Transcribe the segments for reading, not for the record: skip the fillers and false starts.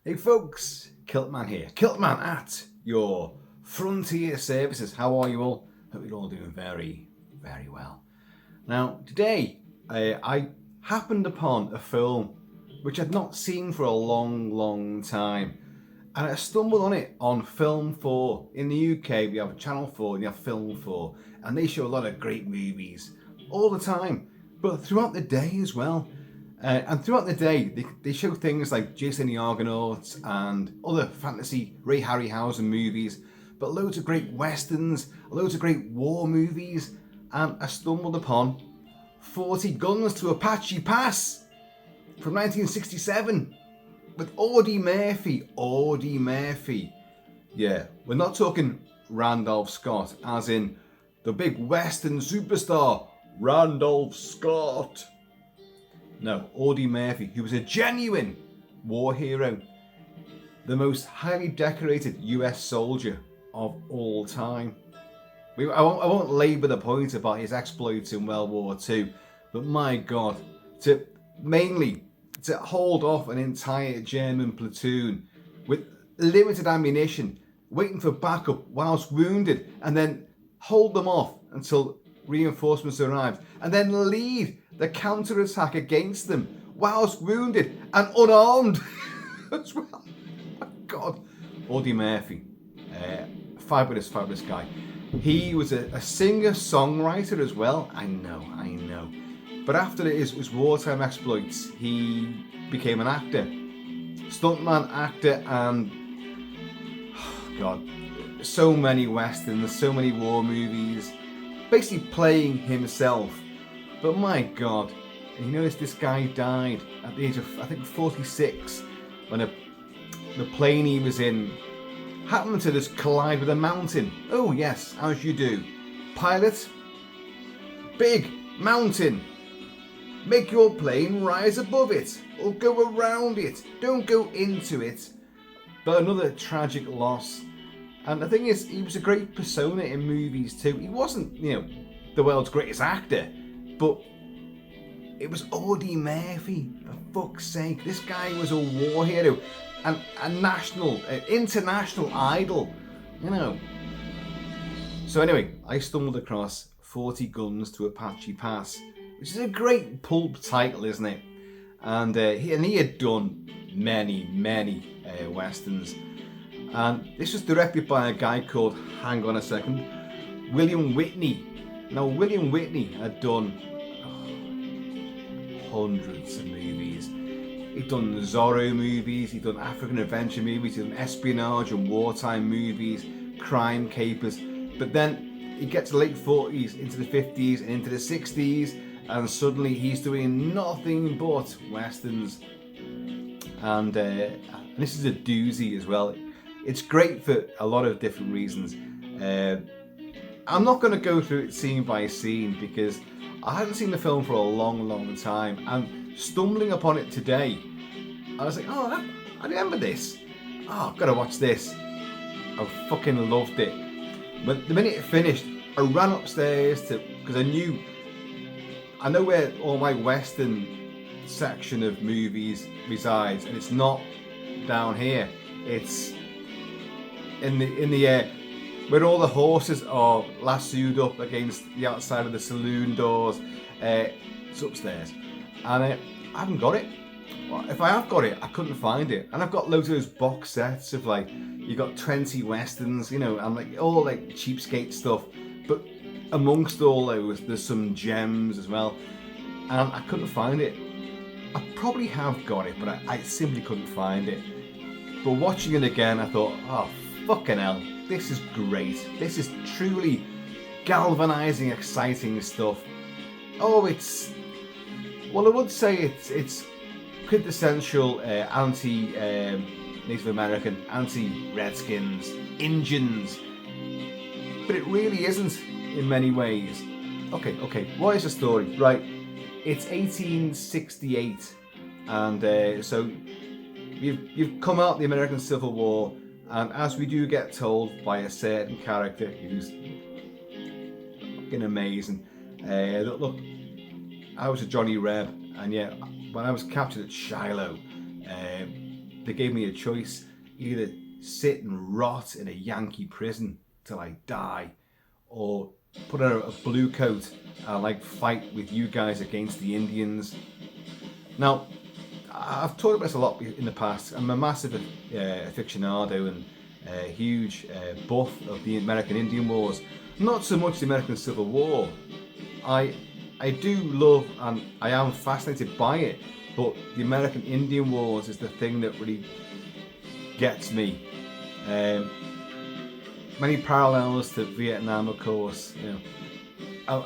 Hey folks, Kilt-Man here. Kilt-Man at your frontier services. How are you all? Hope you're all doing very, very well. Now, today I happened upon a film which I'd not seen for a long time. And I stumbled on it on Film 4. In the UK, we have Channel 4 and you have Film 4. And they show a lot of great movies all the time, but throughout the day as well. And throughout the day, they show things like Jason the Argonauts and other fantasy Ray Harryhausen movies, but loads of great westerns, loads of great war movies. And I stumbled upon 40 Guns to Apache Pass from 1967 with Audie Murphy. Audie Murphy. Yeah, we're not talking Randolph Scott, as in the big western superstar, Randolph Scott. No, Audie Murphy, who was a genuine war hero, the most highly decorated US soldier of all time. I won't labour the point about his exploits in World War II, but my God, to hold off an entire German platoon with limited ammunition, waiting for backup whilst wounded, and then hold them off until reinforcements arrived, and then lead the counter-attack against them whilst wounded and unarmed as well. Oh my God. Audie Murphy, fabulous guy. He was a singer-songwriter as well. I know. But after his wartime exploits, he became an actor, stuntman, actor, and God, so many westerns, so many war movies, basically playing himself. But my God, you notice this guy died at the age of, I think, 46, when the plane he was in happened to just collide with a mountain. Oh yes, as you do. Pilot, big mountain. Make your plane rise above it, or go around it. Don't go into it. But another tragic loss. And the thing is, he was a great persona in movies too. He wasn't, the world's greatest actor, but it was Audie Murphy, for fuck's sake. This guy was a war hero and a national, international idol, So anyway, I stumbled across 40 Guns to Apache Pass, which is a great pulp title, isn't it? And he had done many westerns. And this was directed by a guy called, hang on a second, William Whitney. Now, William Whitney had done hundreds of movies. He'd done Zorro movies, he'd done African adventure movies, he'd done espionage and wartime movies, crime capers. But then he gets the late 40s, into the 50s and into the 60s, and suddenly he's doing nothing but westerns. And this is a doozy as well. It's great for a lot of different reasons. I'm not going to go through it scene by scene because I hadn't seen the film for a long time, and stumbling upon it today, I was like, oh, I remember this. Oh, I've got to watch this. I fucking loved it. But the minute it finished, I ran upstairs because I know where all my Western section of movies resides, and it's not down here. It's in the air, where all the horses are lassoed up against the outside of the saloon doors. It's upstairs, and I haven't got it. Well, if I have got it, I couldn't find it. And I've got loads of those box sets of like, you got 20 westerns, and like all like cheapskate stuff. But amongst all those, there's some gems as well, and I couldn't find it. I probably have got it, but I simply couldn't find it. But watching it again, I thought, oh fucking hell, this is great. This is truly galvanizing, exciting stuff. Oh, I would say it's quintessential anti-Native American, anti-Redskins, Indians. But it really isn't in many ways. Okay, what is the story? Right, it's 1868, and so you've come out the American Civil War, and as we do get told by a certain character who's fucking amazing, look, I was a Johnny Reb, and yeah, when I was captured at Shiloh, they gave me a choice: either sit and rot in a Yankee prison till I die, or put on a blue coat and like fight with you guys against the Indians. Now, I've talked about this a lot in the past. I'm a massive aficionado and huge buff of the American Indian Wars. Not so much the American Civil War. I do love and I am fascinated by it, but the American Indian Wars is the thing that really gets me. Many parallels to Vietnam, of course. You know,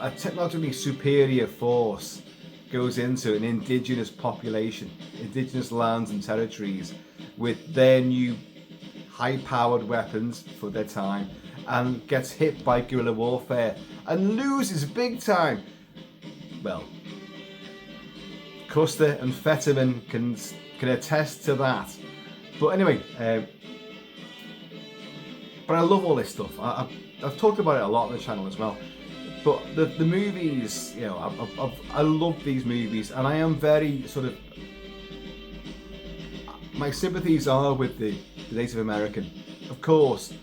a technologically superior force goes into an indigenous population, indigenous lands and territories, with their new high-powered weapons for their time, and gets hit by guerrilla warfare and loses big time. Well, Custer and Fetterman can attest to that. But anyway, but I love all this stuff. I've talked about it a lot on the channel as well. But the movies, you know, I love these movies, and I am very sort of, my sympathies are with the Native American, of course,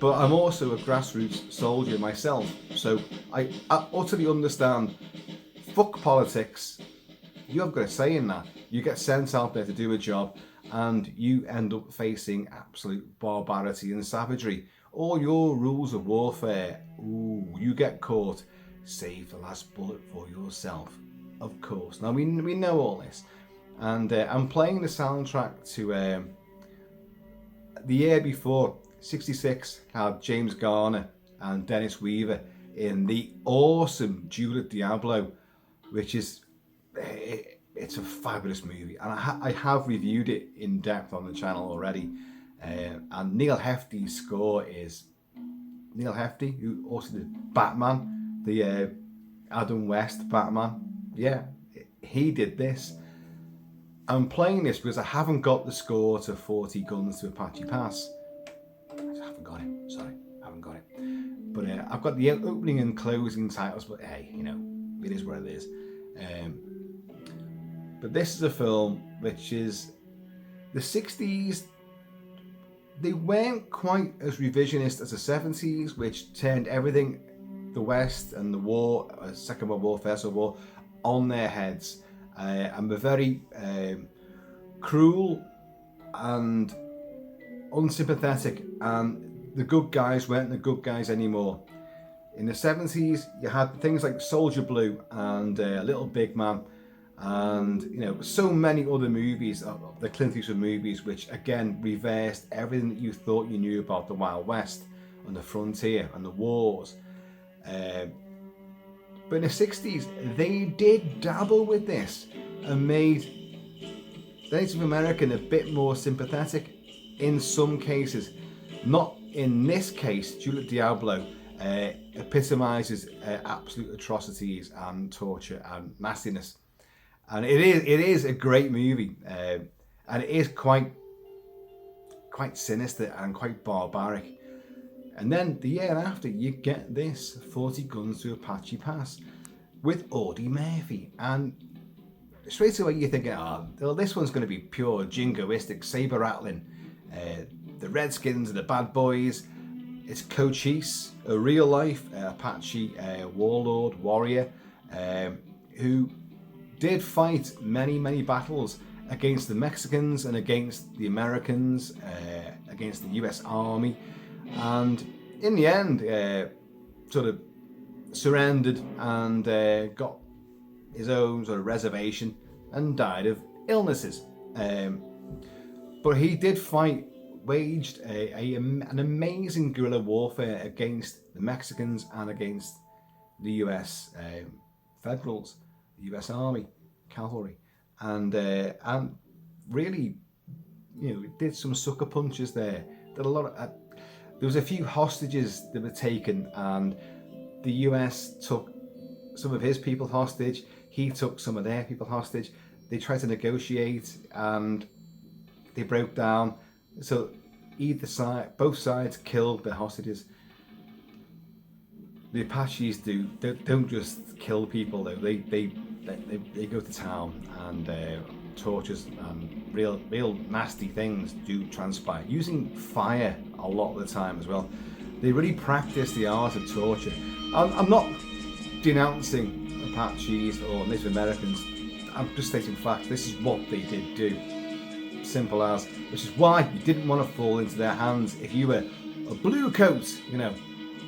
but I'm also a grassroots soldier myself, so I utterly understand. Fuck politics. You have got a say in that. You get sent out there to do a job, and you end up facing absolute barbarity and savagery. All your rules of warfare, ooh, you get caught. Save the last bullet for yourself, of course. Now we know all this, and I'm playing the soundtrack to the year before, '66, had James Garner and Dennis Weaver in the awesome Juliet Diablo, which is it's a fabulous movie, and I have reviewed it in depth on the channel already. And Neil Hefti's score is Neil Hefti, who also did Batman, the Adam West Batman. Yeah, he did this. I'm playing this because I haven't got the score to 40 Guns to Apache Pass. I just haven't got it. Sorry, I haven't got it. But I've got the opening and closing titles. But hey, you know, it is what it is. But this is a film which is the 60s. They weren't quite as revisionist as the 70s, which turned everything, the West and the war, Second World War, First World War, on their heads. And were very cruel and unsympathetic, and the good guys weren't the good guys anymore. In the 70s, you had things like Soldier Blue and Little Big Man, and you know, so many other movies, the Clint Eastwood movies, which again reversed everything that you thought you knew about the Wild West and the frontier and the wars. But in the 60s, they did dabble with this and made the Native American a bit more sympathetic in some cases. Not in this case. Juliet Diablo epitomizes absolute atrocities and torture and nastiness. And it is a great movie, and it is quite sinister and quite barbaric. And then the year after, you get this 40 Guns to Apache Pass with Audie Murphy, and straight away you're thinking, oh, well, this one's going to be pure jingoistic, saber rattling. The Redskins are the bad boys. It's Cochise, a real life Apache warlord warrior who did fight many battles against the Mexicans and against the Americans, against the US Army, and in the end sort of surrendered and got his own sort of reservation and died of illnesses. But he did fight, waged an amazing guerrilla warfare against the Mexicans and against the US Federals, the US Army, Cavalry, and really, you know, did some sucker punches there. Did a lot of, there was a few hostages that were taken, and the US took some of his people hostage. He took some of their people hostage. They tried to negotiate, and they broke down. So either side, both sides killed their hostages. The Apaches don't just kill people though. They go to town and tortures and real nasty things do transpire. Using fire a lot of the time as well. They really practice the art of torture. I'm not denouncing Apaches or Native Americans. I'm just stating fact. This is what they did do. Simple as. Which is why you didn't want to fall into their hands if you were a blue coat, you know,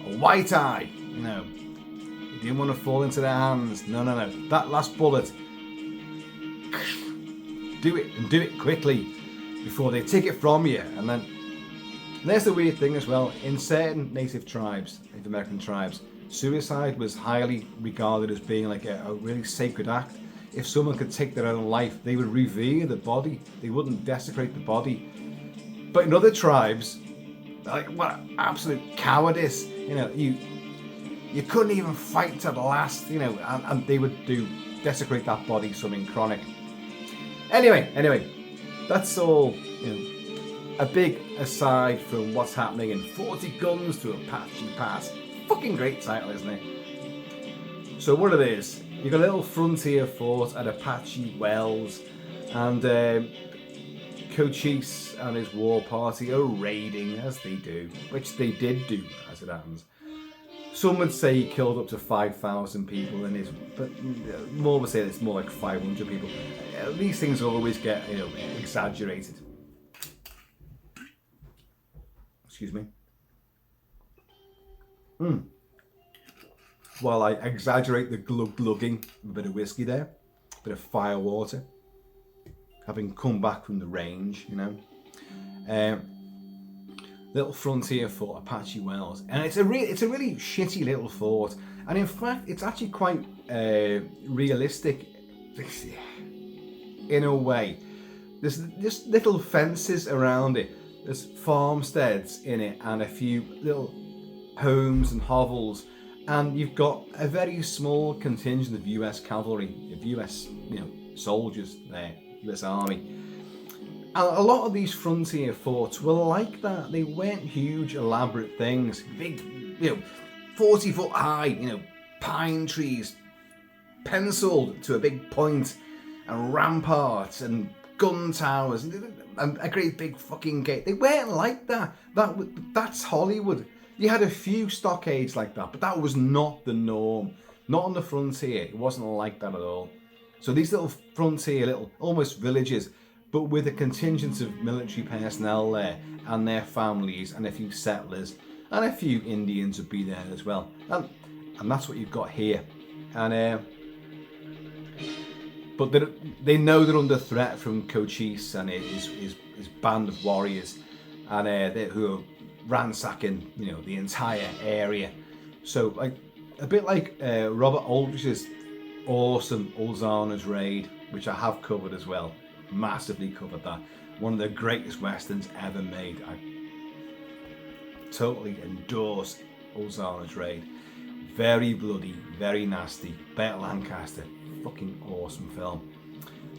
a white eye, you know. You didn't want to fall into their hands. No. That last bullet, do it, and do it quickly before they take it from you. And then there's the weird thing as well. In certain Native American tribes, suicide was highly regarded as being like a really sacred act. If someone could take their own life, they would revere the body. They wouldn't desecrate the body. But in other tribes, like, what absolute cowardice! You know, you couldn't even fight to the last. You know, and they would desecrate that body, something chronic. Anyway, that's all. You know, a big aside from what's happening in 40 Guns to Apache Pass. Fucking great title, isn't it? So what it is, you've got a little frontier fort at Apache Wells, and Cochise and his war party are raiding, as they do, which they did do, as it happens. Some would say he killed up to 5,000 people in his, but more would say it's more like 500 people. These things always get, you know, exaggerated. Excuse me. While I exaggerate the glugging, a bit of whiskey there, a bit of fire water, having come back from the range, you know. Little frontier fort, Apache Wells, and it's a really shitty little fort, and in fact, it's actually quite realistic in a way. There's just little fences around it. There's farmsteads in it, and a few little homes and hovels, and you've got a very small contingent of US cavalry, of US, you know, soldiers there, US Army. And a lot of these frontier forts were like that. They weren't huge, elaborate things. Big, you know, 40-foot high, you know, pine trees penciled to a big point, and ramparts and gun towers and a great big fucking gate. They weren't like that. That's Hollywood. You had a few stockades like that, but that was not the norm. Not on the frontier. It wasn't like that at all. So these little frontier, little almost villages, but with a contingent of military personnel there and their families and a few settlers and a few Indians would be there as well. And that's what you've got here. And but they know they're under threat from Cochise and his band of warriors, and who are ransacking, you know, the entire area. So like a bit like Robert Aldrich's awesome Ulzana's Raid, which I have covered as well. Massively covered that. One of the greatest westerns ever made. I totally endorse Ulzana's Raid. Very bloody, very nasty. Burt Lancaster, fucking awesome film.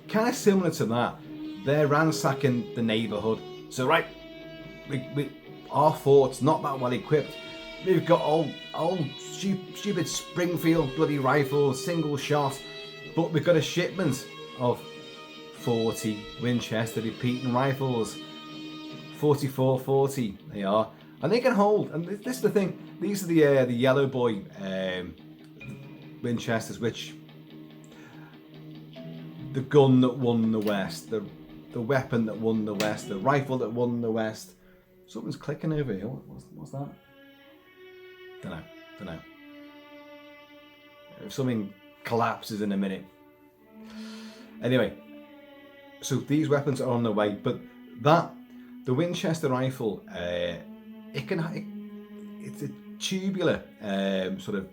Kind of similar to that. They're ransacking the neighbourhood. So right, our fort's not that well equipped. We've got old stupid Springfield bloody rifles, single shot, but we've got a shipment of 40 Winchester repeating rifles, 44-40 they are, and they can hold. And this is the thing; these are the yellow boy Winchesters, which the gun that won the West, the weapon that won the West, the rifle that won the West. Something's clicking over here. What's that? Don't know. If something collapses in a minute. Anyway, so these weapons are on the way, but the Winchester rifle, it's a tubular sort of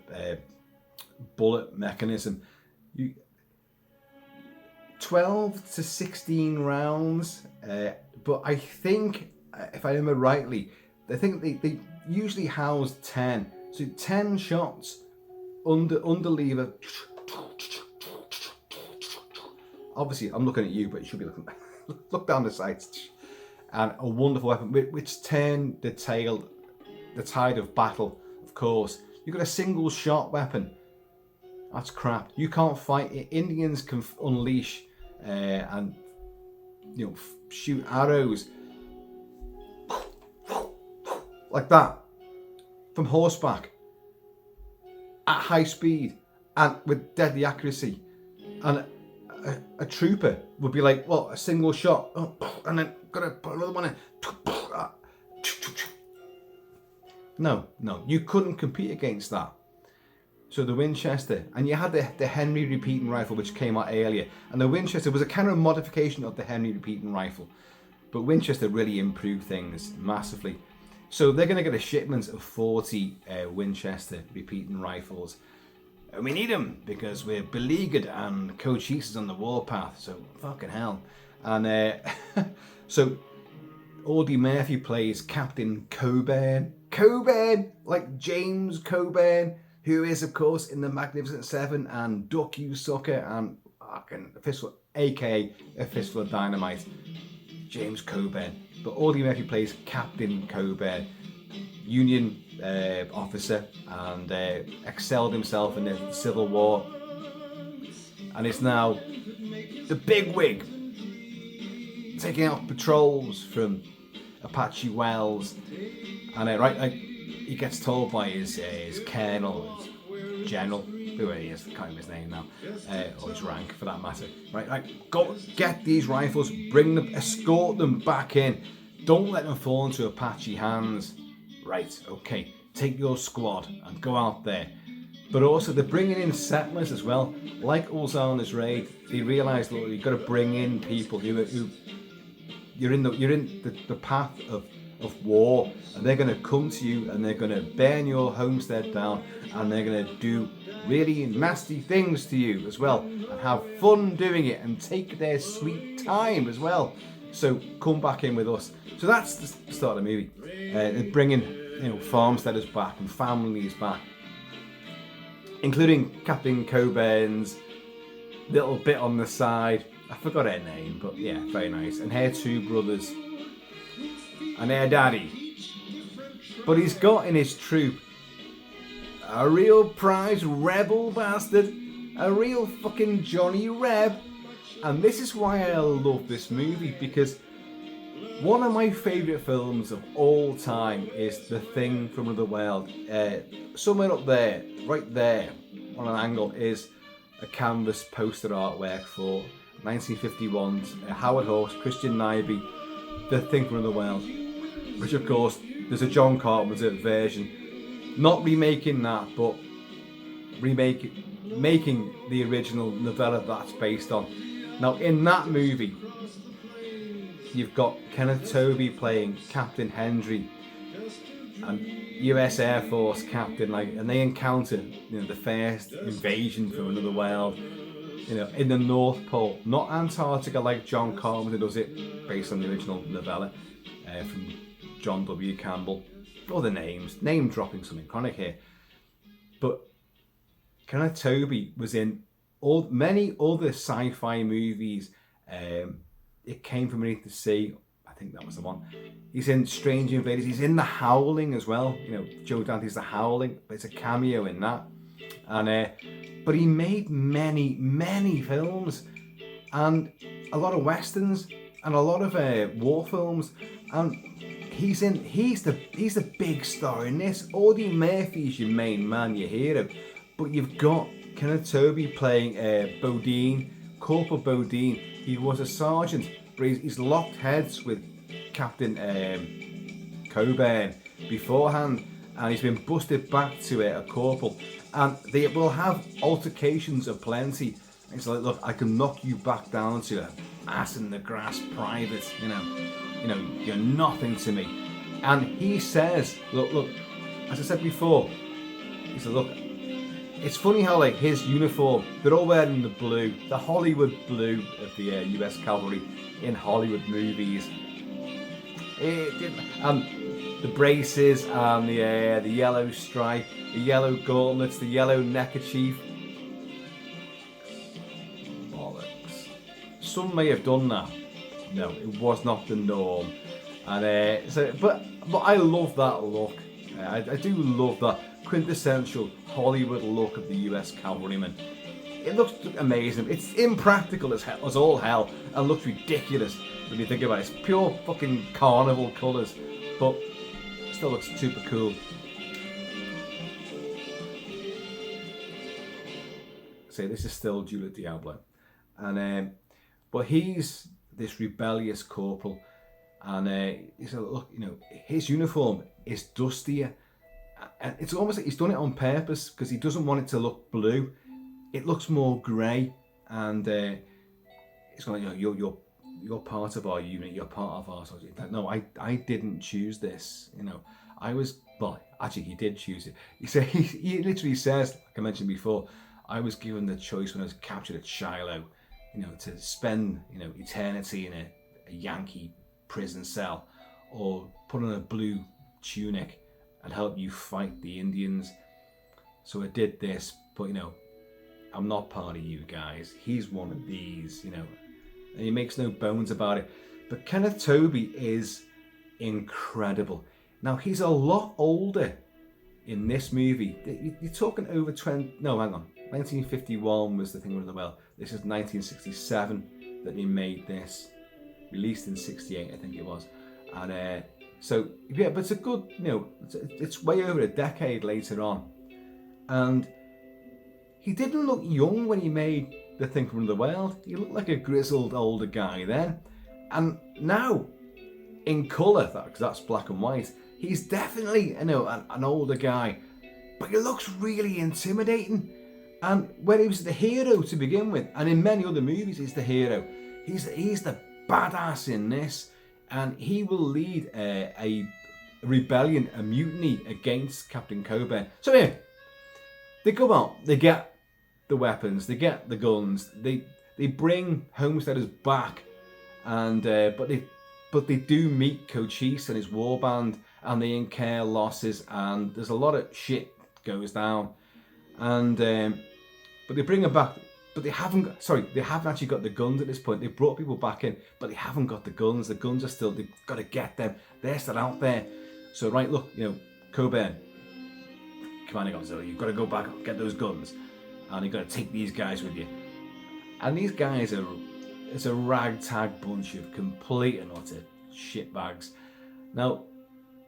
bullet mechanism. 12 to 16 rounds, but I think, if I remember rightly, I think they usually house 10. So 10 shots under lever. Obviously, I'm looking at you, but you should be looking. Look down the sights. And a wonderful weapon, which turn the tide of battle. Of course, you've got a single shot weapon. That's crap. You can't fight it. Indians can unleash and shoot arrows like that from horseback at high speed and with deadly accuracy. And a trooper would be like, well, a single shot, and then gotta put another one in. No, you couldn't compete against that. So the Winchester, and you had the Henry repeating rifle, which came out earlier, and the Winchester was a kind of modification of the Henry repeating rifle, but Winchester really improved things massively. So they're going to get a shipment of 40 Winchester repeating rifles. And we need them because we're beleaguered and Cochise is on the warpath, so fucking hell. And so Audie Murphy plays Captain Coburn. Coburn, like James Coburn, who is, of course, in the Magnificent Seven and Duck You Sucker and fucking aka A Fistful of Dynamite. James Coburn. But Audie Murphy plays Captain Coburn, Union officer, and excelled himself in the Civil War, and is now the bigwig, taking out patrols from Apache wells. And he gets told by his colonel, his general, whoever he is, I can't remember his name now, or his rank for that matter. Go get these rifles, bring them, escort them back in. Don't let them fall into Apache hands. Right, okay, take your squad and go out there. But also they're bringing in settlers as well. Like Ulzana's raid, they realise that you've got to bring in people who you're in the path of war, and they're going to come to you and they're going to burn your homestead down, and they're going to do really nasty things to you as well, and have fun doing it and take their sweet time as well. So come back in with us. So that's the start of the movie. They're bringing farmsteaders back and families back, including Captain Coburn's little bit on the side. I forgot her name, but yeah, very nice. And her two brothers and her daddy. But he's got in his troop a real prize rebel bastard, a real fucking Johnny Reb. And this is why I love this movie, because one of my favourite films of all time is The Thing from Another World. Somewhere up there, right there, on an angle, is a canvas poster artwork for 1951's Howard Hawks, Christian Nyby, The Thing from Another World, which of course there's a John Carpenter version, not remaking that, but making the original novella that's based on. Now in that movie, you've got Kenneth Tobey playing Captain Hendry and US Air Force captain, and they encounter the first invasion from another world, in the North Pole, not Antarctica like John Carpenter does it, based on the original novella from John W. Campbell. Other names, name dropping something chronic here. But Kenneth Tobey was in many other sci-fi movies. It Came From Beneath the Sea, I think that was the one. He's in Strange Invaders. He's in The Howling as well. Joe Dante's The Howling, but it's a cameo in that. And but he made many films, and a lot of westerns, and a lot of war films. And he's the big star in this. Audie Murphy's your main man, your hero. But you've got Kenneth Tobey playing Bodine, Corporal Bodine. He was a sergeant, but he's locked heads with Captain Coburn beforehand, and he's been busted back to a corporal, and they will have altercations aplenty. It's like, look, I can knock you back down to ass in the grass private, you're nothing to me. And he says, look, as I said before, he said, look, it's funny how his uniform, they're all wearing the blue, the Hollywood blue of the US Cavalry in Hollywood movies. And the braces and the yellow stripe, the yellow gauntlets, the yellow neckerchief. Bollocks. Some may have done that. No, it was not the norm. And but I love that look. I do love that quintessential Hollywood look of the US cavalryman. It looks amazing. It's impractical as hell, as all hell, and looks ridiculous when you think about it. It's pure fucking carnival colours, but it still looks super cool. See, this is still Julia Diablo, and but he's this rebellious corporal, and he's look, you know, his uniform is dustier, and it's almost like he's done it on purpose because he doesn't want it to look blue. It looks more grey, and it's like, you know, you're part of our unit. You're part of our soldier. No, I didn't choose this. You know, I was, well, actually he did choose it. He literally says, like I mentioned before, I was given the choice when I was captured at Shiloh, you know, to spend, you know, eternity in a Yankee prison cell, or put on a blue tunic and help you fight the Indians. So I did this, but you know, I'm not part of you guys. He's one of these, you know, and he makes no bones about it. But Kenneth Tobey is incredible. Now, he's a lot older in this movie. You're talking over 20, no, hang on. 1951 was The Thing Around the Well. This is 1967 that he made this. Released in 68, I think it was. And so, yeah, but it's a good, you know, it's way over a decade later on. And he didn't look young when he made The Thing from the World. He looked like a grizzled older guy then. And now, in colour, because that's black and white, he's definitely, you know, an older guy. But he looks really intimidating. And when he was the hero to begin with, and in many other movies he's the hero, he's the badass in this. And he will lead a rebellion, a mutiny against Captain Coburn. So yeah, they go out, they get the weapons, they get the guns, they bring homesteaders back, and but they do meet Cochise and his warband, and they incur losses, and there's a lot of shit goes down, and but they bring them back, but they haven't actually got the guns at this point. They brought people back in, but they haven't got the guns. The guns are still, they've got to get them. They're still out there. So right, look, you know, Coburn, commanding officer, you've got to go back, get those guns, and you've got to take these guys with you. And these guys are, it's a ragtag bunch of complete and utter shitbags. Now,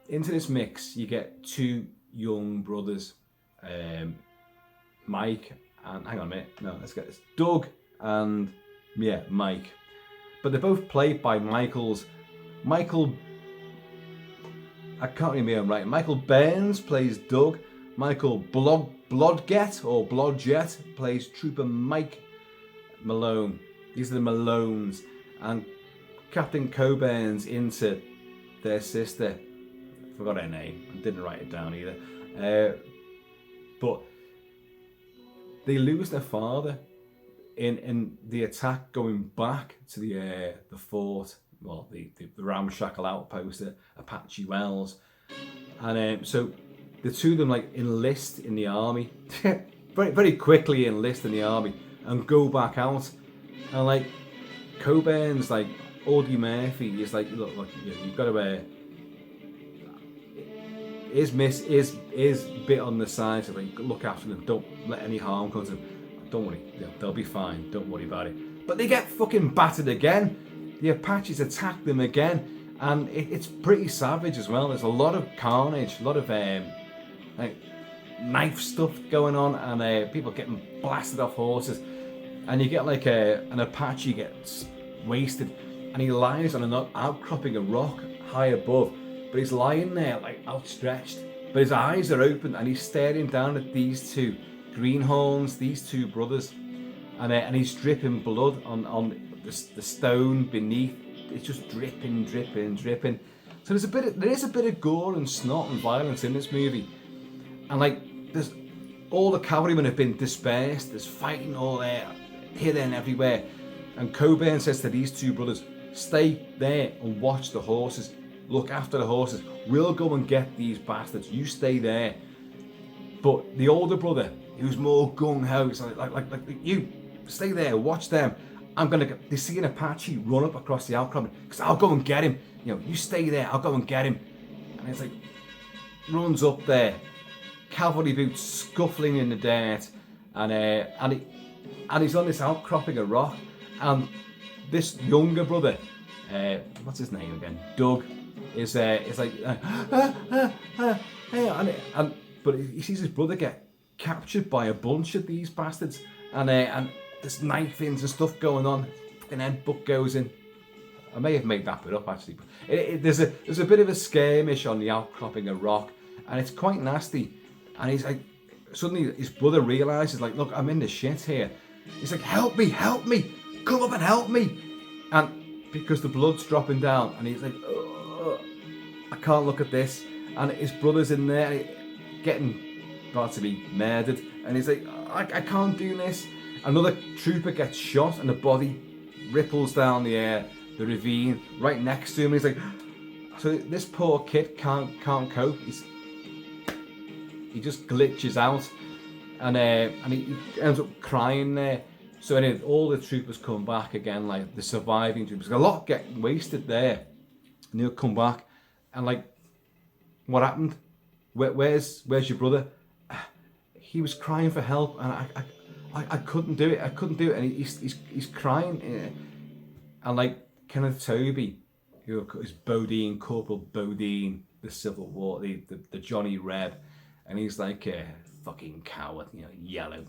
into this mix, you get two young brothers, Mike and, hang on a minute, no, let's get this, Doug and, yeah, Mike. But they're both played by Michael, I can't remember him right. Michael Burns plays Doug. Michael Blodgett plays Trooper Mike Malone. These are the Malones. And Captain Coburn's into their sister. I forgot her name. I didn't write it down either. But they lose their father in the attack going back to the fort. Well, the ramshackle outpost at Apache Wells. And so the two of them like enlist in the army, very, very quickly enlist in the army and go back out. And like Coburn's like Audie Murphy is like, look, you've got to is bit on the side, so like look after them, don't let any harm come to them. Don't worry, they'll be fine, don't worry about it. But they get fucking battered again. The Apaches attack them again, and it's pretty savage as well. There's a lot of carnage, a lot of like knife stuff going on, and people getting blasted off horses. And you get like an Apache gets wasted, and he lies on an outcropping of rock high above, but he's lying there like outstretched, but his eyes are open, and he's staring down at these two greenhorns, these two brothers, and he's dripping blood on the stone beneath. It's just dripping. So there is a bit of gore and snot and violence in this movie, and like there's all the cavalrymen have been dispersed. There's fighting all there, here, there, and everywhere. And Coburn says to these two brothers, "Stay there and watch the horses. Look after the horses. We'll go and get these bastards. You stay there." But the older brother, who's more gung ho, is like you stay there, watch them. They see an Apache run up across the outcropping, because I'll go and get him. You know, you stay there, I'll go and get him. And it's like, runs up there, cavalry boots scuffling in the dirt, and and he's on this outcropping of rock, and this younger brother, what's his name again? Doug, is like, but he sees his brother get captured by a bunch of these bastards, and there's knife-ins and stuff going on, and then Buck goes in. I may have made that bit up actually, but there's a bit of a skirmish on the outcropping of rock, and it's quite nasty. And he's like, suddenly his brother realizes, like, look, I'm in the shit here. He's like, help me, come up and help me. And because the blood's dropping down, and he's like, oh, I can't look at this. And his brother's in there, getting about to be murdered, and he's like, I can't do this. Another trooper gets shot, and the body ripples down the the ravine right next to him. He's like, so this poor kid can't cope. He just glitches out, and he ends up crying there. So anyway, all the troopers come back again, like the surviving troopers. A lot get wasted there, and they'll come back, and like, what happened? Where's your brother? He was crying for help, and I couldn't do it. And he's crying, and like Kenneth Tobey, who is Bodine, Corporal Bodine, the Civil War, the Johnny Reb, and he's like a fucking coward, you know, yellow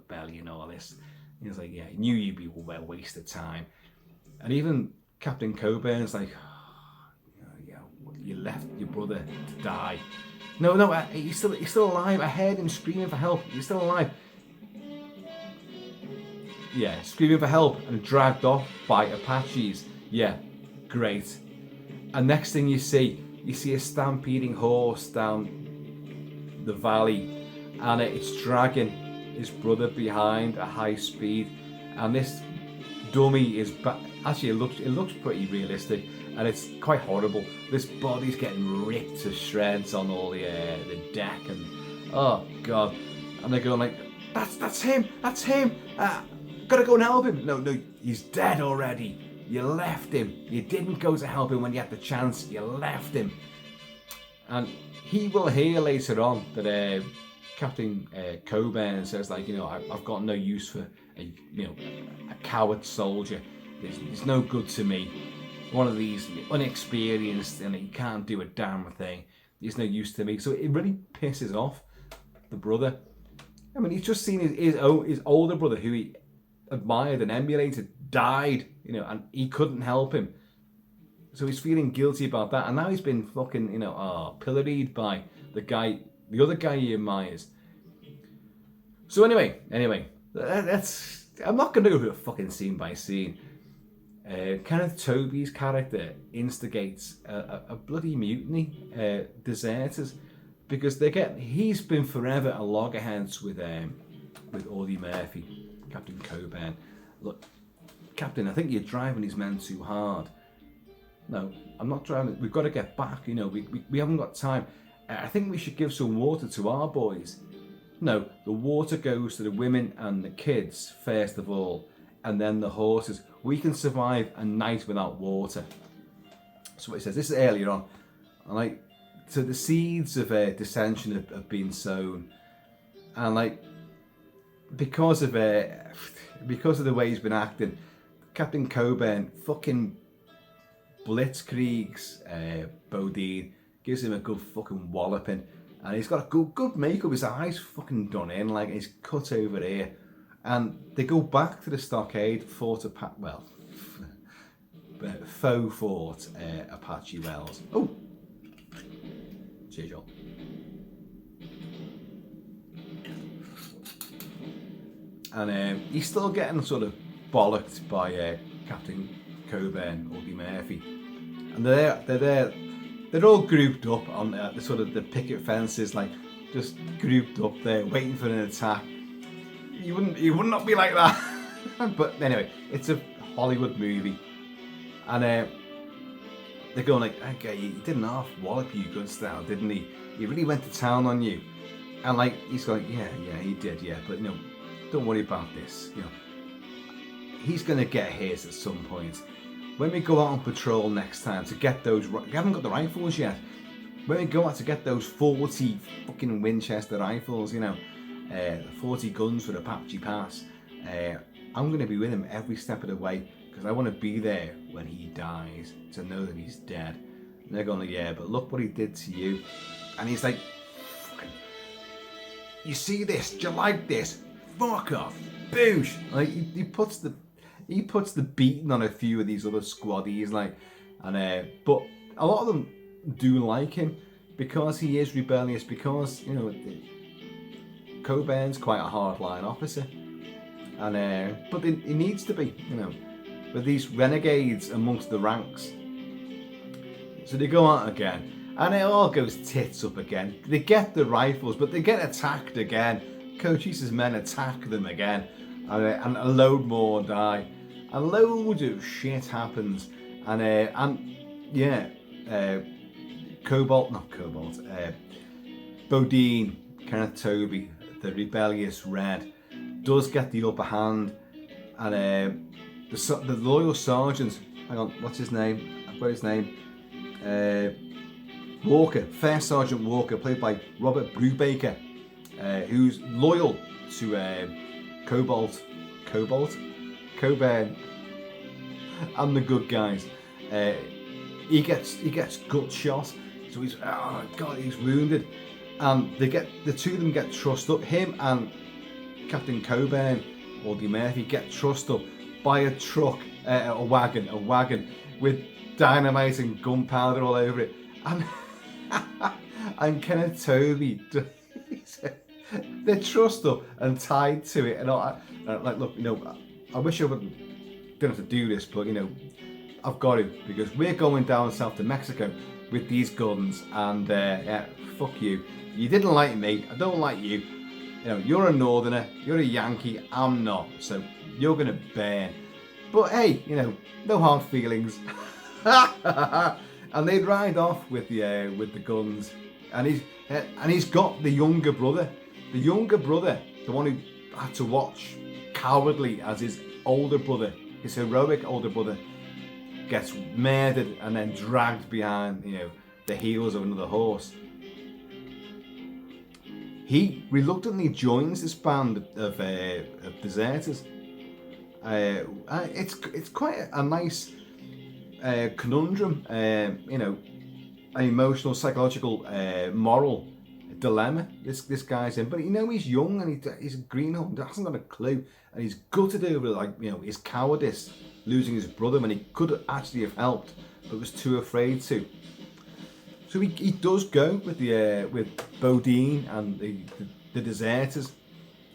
belly and all this. And he's like, yeah, I knew you'd be a waste of time. And even Captain Coburn's like, you left your brother to die. No, he's still alive. I heard him screaming for help. He's still alive. Yeah, screaming for help and dragged off by Apaches. Yeah, great. And next thing you see a stampeding horse down the valley, and it's dragging his brother behind at high speed. And this dummy is actually it looks pretty realistic, and it's quite horrible. This body's getting ripped to shreds on all the deck, and oh god. And they're going like, that's him. Gotta go and help him. No, he's dead already. You left him. You didn't go to help him when you had the chance. You left him. And he will hear later on that Captain Coburn says, like, you know, I've got no use for a coward soldier. He's no good to me. One of these unexperienced, and he can't do a damn thing. He's no use to me. So it really pisses off the brother. I mean, he's just seen his older brother, who he admired and emulated, died, you know, and he couldn't help him. So he's feeling guilty about that, and now he's been fucking, pilloried by the other guy he admires. So anyway, that's, I'm not going to go through a fucking scene by scene. Kenneth Tobey's character instigates a bloody mutiny, deserters, because he's been forever at loggerheads with Audie Murphy, Captain Coburn. Look, Captain, I think you're driving these men too hard. No, I'm not driving. We've got to get back. You know, we haven't got time. I think we should give some water to our boys. No, the water goes to the women and the kids first of all, and then the horses. We can survive a night without water. That's what it says. This is earlier on. And like, so the seeds of dissension have been sown, and like, because of the way he's been acting, Captain Coburn fucking blitzkriegs Bodine, gives him a good fucking walloping, and he's got a good makeup. His eyes fucking done in, like he's cut over here, and they go back to the stockade, fort faux fort Apache Wells. Oh, cheers, y'all. And he's still getting sort of bollocked by Captain Coburn, Audie Murphy, and they're all grouped up on the sort of the picket fences, like just grouped up there, waiting for an attack. You would not be like that. But anyway, it's a Hollywood movie, and they're going like, okay, he did an half wallop you good style, didn't he? He really went to town on you, and like he's going, yeah, he did, yeah, but don't worry about this. He's gonna get his at some point. When we go out on patrol next time to get those, we haven't got the rifles yet. When we go out to get those 40 fucking Winchester rifles, 40 guns for Apache Pass, I'm going to be with him every step of the way because I want to be there when he dies to know that he's dead. And they're going, yeah, but look what he did to you. And he's like, you see this? Do you like this? Fuck off. Boosh. Like he puts the beating on a few of these other squaddies, like, and but a lot of them do like him because he is rebellious, because, you know, Coburn's quite a hardline officer, and but he needs to be, you know, with these renegades amongst the ranks. So they go out again, and it all goes tits up again. They get the rifles, but they get attacked again. Cochise's men attack them again, and a load more die. A load of shit happens, and yeah, Bodine, Kenneth Tobey, the rebellious Red, does get the upper hand, and the loyal sergeant, hang on, what's his name? I've got his name. Walker, First Sergeant Walker, played by Robert Brubaker, who's loyal to Coburn, and the good guys. He gets gut shot, so he's he's wounded, and the two of them get trussed up. Him and Captain Coburn, Audie Murphy, get trussed up by a truck, a wagon with dynamite and gunpowder all over it, and Kenneth Tobey, they're trussed up and tied to it, and like, look, you know, I wish I didn't have to do this, but, you know, I've got to, because we're going down south to Mexico with these guns, and yeah, fuck you. You didn't like me, I don't like you. You know, you're a northerner, you're a Yankee, I'm not, so you're gonna burn. But hey, you know, no hard feelings. And they'd ride off with the guns, and he's got the younger brother, the one who had to watch cowardly as his older brother, his heroic older brother, gets murdered and then dragged behind, you know, the heels of another horse. He reluctantly joins this band of deserters. It's quite a nice conundrum, you know, an emotional, psychological, moral dilemma this guy's in. But, you know, he's young and he's a greenhorn, hasn't got a clue, and he's gutted over, like, you know, his cowardice, losing his brother when he could actually have helped, but was too afraid to. So he does go with Bodine and the deserters,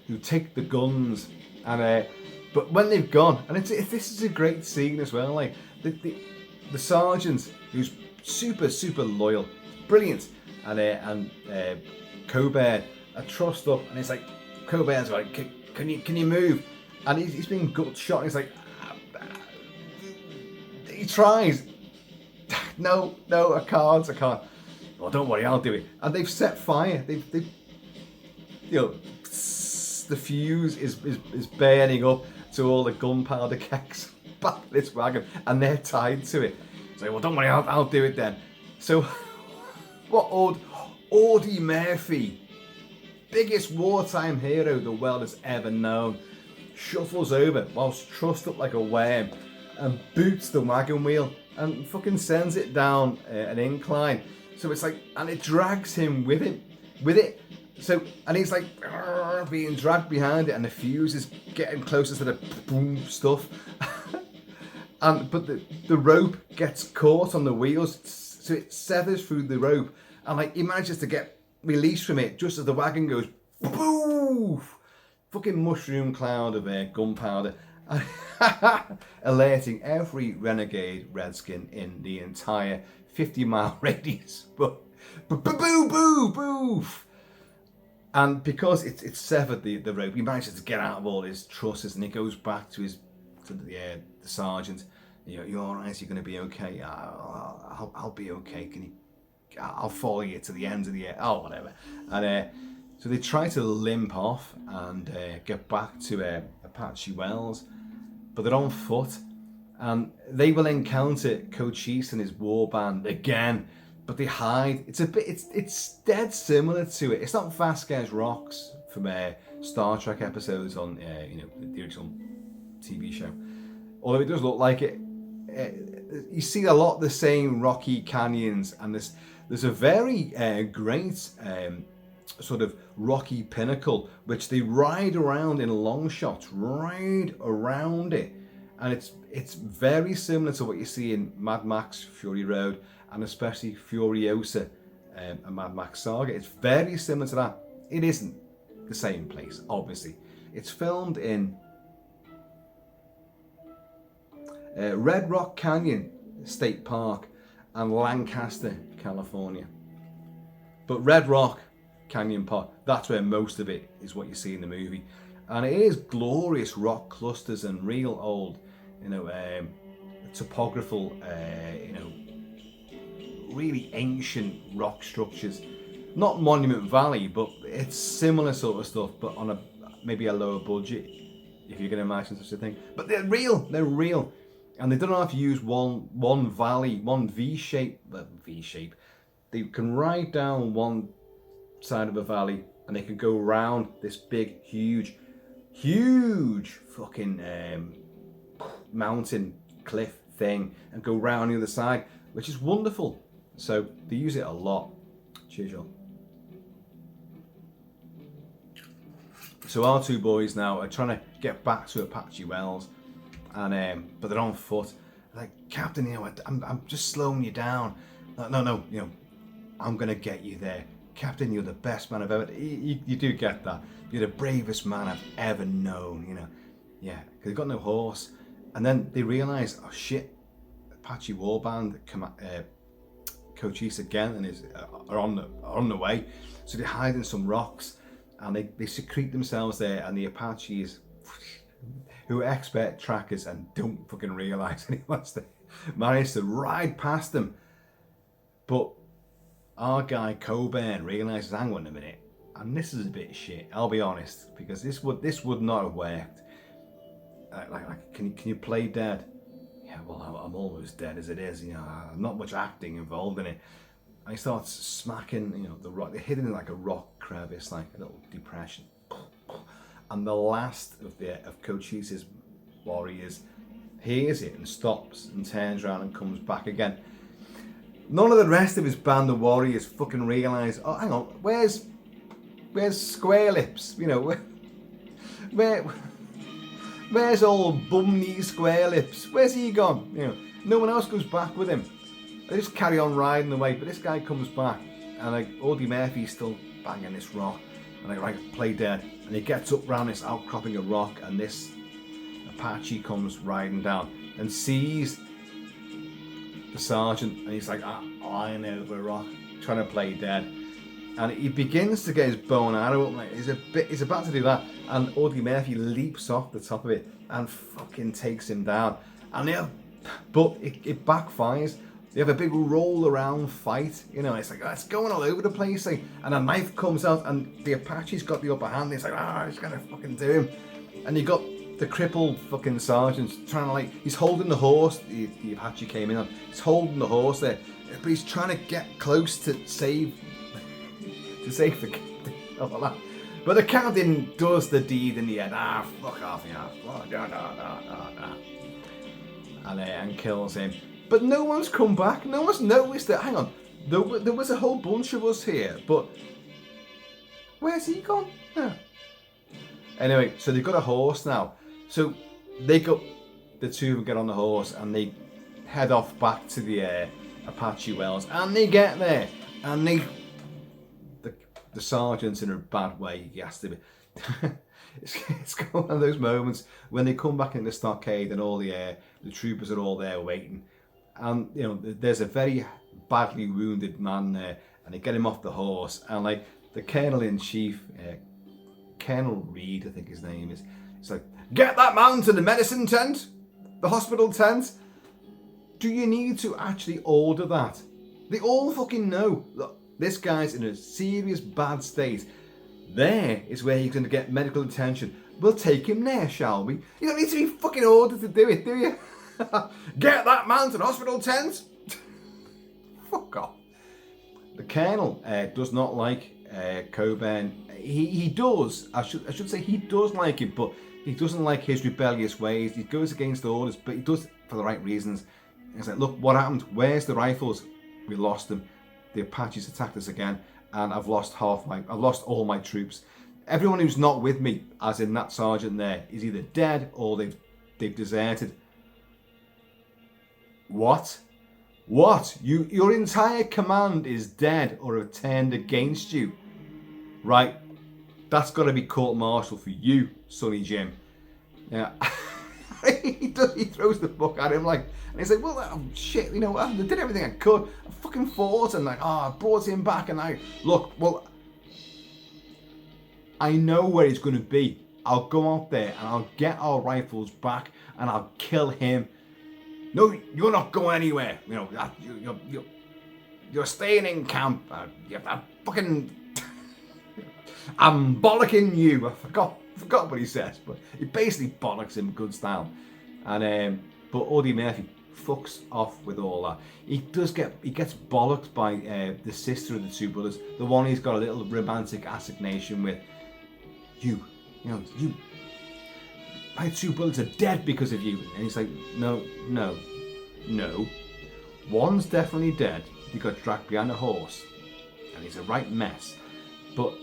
who take the guns, and but when they've gone, and this is a great scene as well, like the sergeant, who's super loyal, brilliant, and Coburn are trussed up, and it's like, Coburn's like, can you move? And he's been gut shot, and he's like, he tries, no, I can't. Well, don't worry, I'll do it. And they've set fire. They've you know, the fuse is burning up to all the gunpowder kegs back of this wagon, and they're tied to it. So, well, don't worry, I'll do it then. So, what Audie Murphy, biggest wartime hero the world has ever known, shuffles over whilst trussed up like a worm and boots the wagon wheel and fucking sends it down an incline. So it's like, and it drags him with it. So, and he's like being dragged behind it, and the fuse is getting closer to the boom stuff. But the rope gets caught on the wheels, so it severs through the rope, and like he manages to get released from it just as the wagon goes boof, fucking mushroom cloud of gunpowder, alerting every renegade redskin in the entire 50-mile radius. But boof. And because it's severed the rope, he manages to get out of all his trusses, and he goes back to the sergeant. You know, you're all right. You're going to be okay. I'll be okay. I'll follow you to the end of the whatever. And so they try to limp off and get back to Apache Wells, but they're on foot, and they will encounter Cochise and his war band again. But they hide. It's dead similar to it. It's not Vasquez Rocks from Star Trek episodes on, the original TV show. Although it does look like it, you see a lot of the same rocky canyons, and there's a very great sort of rocky pinnacle which they ride around in long shots, ride around it, and it's very similar to what you see in Mad Max Fury Road, and especially Furiosa, a Mad Max Saga. It's very similar to that. It isn't the same place, obviously. It's filmed in Red Rock Canyon State Park and Lancaster, California. But Red Rock Canyon Park, that's where most of it is what you see in the movie. And it is glorious rock clusters and real old, topographical, really ancient rock structures. Not Monument Valley, but it's similar sort of stuff, but on maybe a lower budget, if you can imagine such a thing. But they're real. And they don't have to use one valley, one V-shape. They can ride down one side of a valley, and they can go around this big, huge fucking mountain cliff thing, and go round the other side, which is wonderful. So they use it a lot. Cheers, y'all. So our two boys now are trying to get back to Apache Wells, and but they're on foot. They're like, Captain, I'm just slowing you down. No, I'm gonna get you there. Captain, you're the best man I've ever... You do get that. You're the bravest man I've ever known, Yeah, because they've got no horse. And then they realise, oh shit, Apache Warband, Cochise again, and are on the way. So they hide in some rocks, and they secrete themselves there, and the Apaches, who are expert trackers and don't fucking realise anyone's there, manage to ride past them. But our guy Coburn realises, hang on a minute, and this is a bit shit, I'll be honest, because this would not have worked. Can you play dead? Yeah, well, I'm almost dead as it is, not much acting involved in it. And he starts smacking, the rock. They're hidden in like a rock crevice, like a little depression. And the last of Cochise's warriors hears it and stops and turns around and comes back again. None of the rest of his band of warriors fucking realise, oh, hang on, where's Square Lips? Where's old Bum-Knee Square Lips? Where's he gone? No one else goes back with him. They just carry on riding away, but this guy comes back, and Audie Murphy's still banging this rock, and play dead, and he gets up round this outcropping of rock, and this Apache comes riding down and sees the sergeant, and he's like, lying over a rock, trying to play dead. And he begins to get his bow and arrow up, like he's about to do that, and Audie Murphy leaps off the top of it and fucking takes him down. But it backfires. They have a big roll around fight, it's like, it's going all over the place, and a knife comes out, and the Apache's got the upper hand. It's like, he's gonna fucking do him. And you got the crippled fucking sergeant trying to he's holding the horse the Apache came in on. He's holding the horse there, but he's trying to get close to save the captain. But the captain does the deed in the end. Fuck off, and kills him. But no one's come back. No one's noticed that. Hang on, there was a whole bunch of us here, but where's he gone? No. Anyway, so they've got a horse now. So the two of them get on the horse, and they head off back to the Apache Wells, and they get there, and the sergeant's in a bad way. He has to be. It's one of those moments when they come back in the stockade, and all the troopers are all there waiting, and there's a very badly wounded man there, and they get him off the horse, and the colonel in chief, Colonel Reed, I think his name is. It's like, get that man to the medicine tent, the hospital tent. Do you need to actually order that? They all fucking know. Look, this guy's in a serious bad state. There is where he's going to get medical attention. We'll take him there, shall we? You don't need to be fucking ordered to do it, do you? Get that man to the hospital tent. Fuck off. The colonel does not like Coburn, he does. I should say he does like him, but he doesn't like his rebellious ways. He goes against the orders, but he does it for the right reasons. He's like, look, what happened? Where's the rifles? We lost them. The Apaches attacked us again, and I've lost all my troops. Everyone who's not with me, as in that sergeant there, is either dead or they've deserted. What? What? Your entire command is dead or have turned against you. Right. That's got to be court-martial for you, Sonny Jim. Yeah. he throws the book at him and he's like, well, oh, shit, I did everything I could. I fucking fought and I brought him back and I know where he's going to be. I'll go out there and I'll get our rifles back and I'll kill him. No, you're not going anywhere. You're staying in camp. I'm bollocking you. I forgot what he says, but he basically bollocks him good style. And but Audie Murphy fucks off with all that. He gets bollocked by the sister of the two brothers, the one he's got a little romantic assignation with. You, my two brothers are dead because of you. And he's like, no. One's definitely dead. He got dragged behind a horse, and he's a right mess. But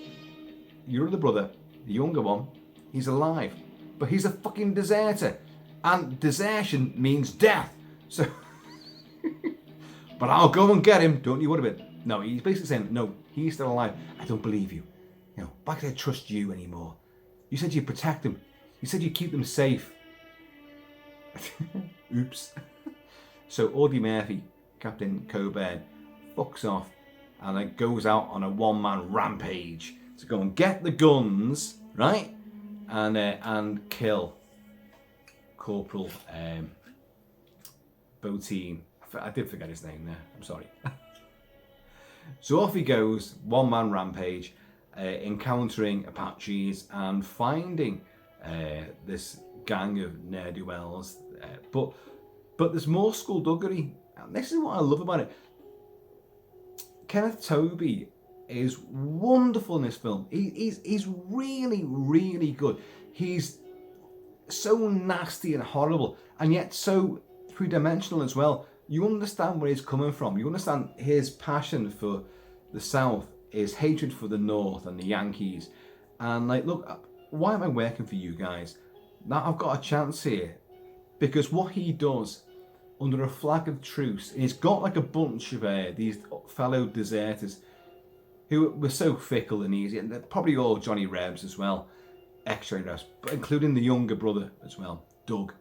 your other brother, the younger one, he's alive, but he's a fucking deserter, and desertion means death. So, but I'll go and get him. Don't you worry about it. No, he's basically saying, no, he's still alive. I don't believe you. Why can I trust you anymore? You said you'd protect them. You said you'd keep them safe. Oops. So Audie Murphy, Captain Coburn, fucks off and goes out on a one-man rampage to go and get the guns, right? And kill Corporal Boteen. I did forget his name there. I'm sorry. So off he goes, one-man rampage. Encountering Apaches and finding this gang of ne'er-do-wells, but there's more skulduggery, and this is what I love about it. Kenneth Tobey is wonderful in this film. He's really, really good. He's so nasty and horrible, and yet so three-dimensional as well. You understand where he's coming from. You understand his passion for the South, his hatred for the North and the Yankees. And look, why am I working for you guys? Now I've got a chance here. Because what he does under a flag of truce, and he's got a bunch of these fellow deserters who were so fickle and easy, and they're probably all Johnny Rebs as well, ex-Johnny Rebs, but including the younger brother as well, Doug.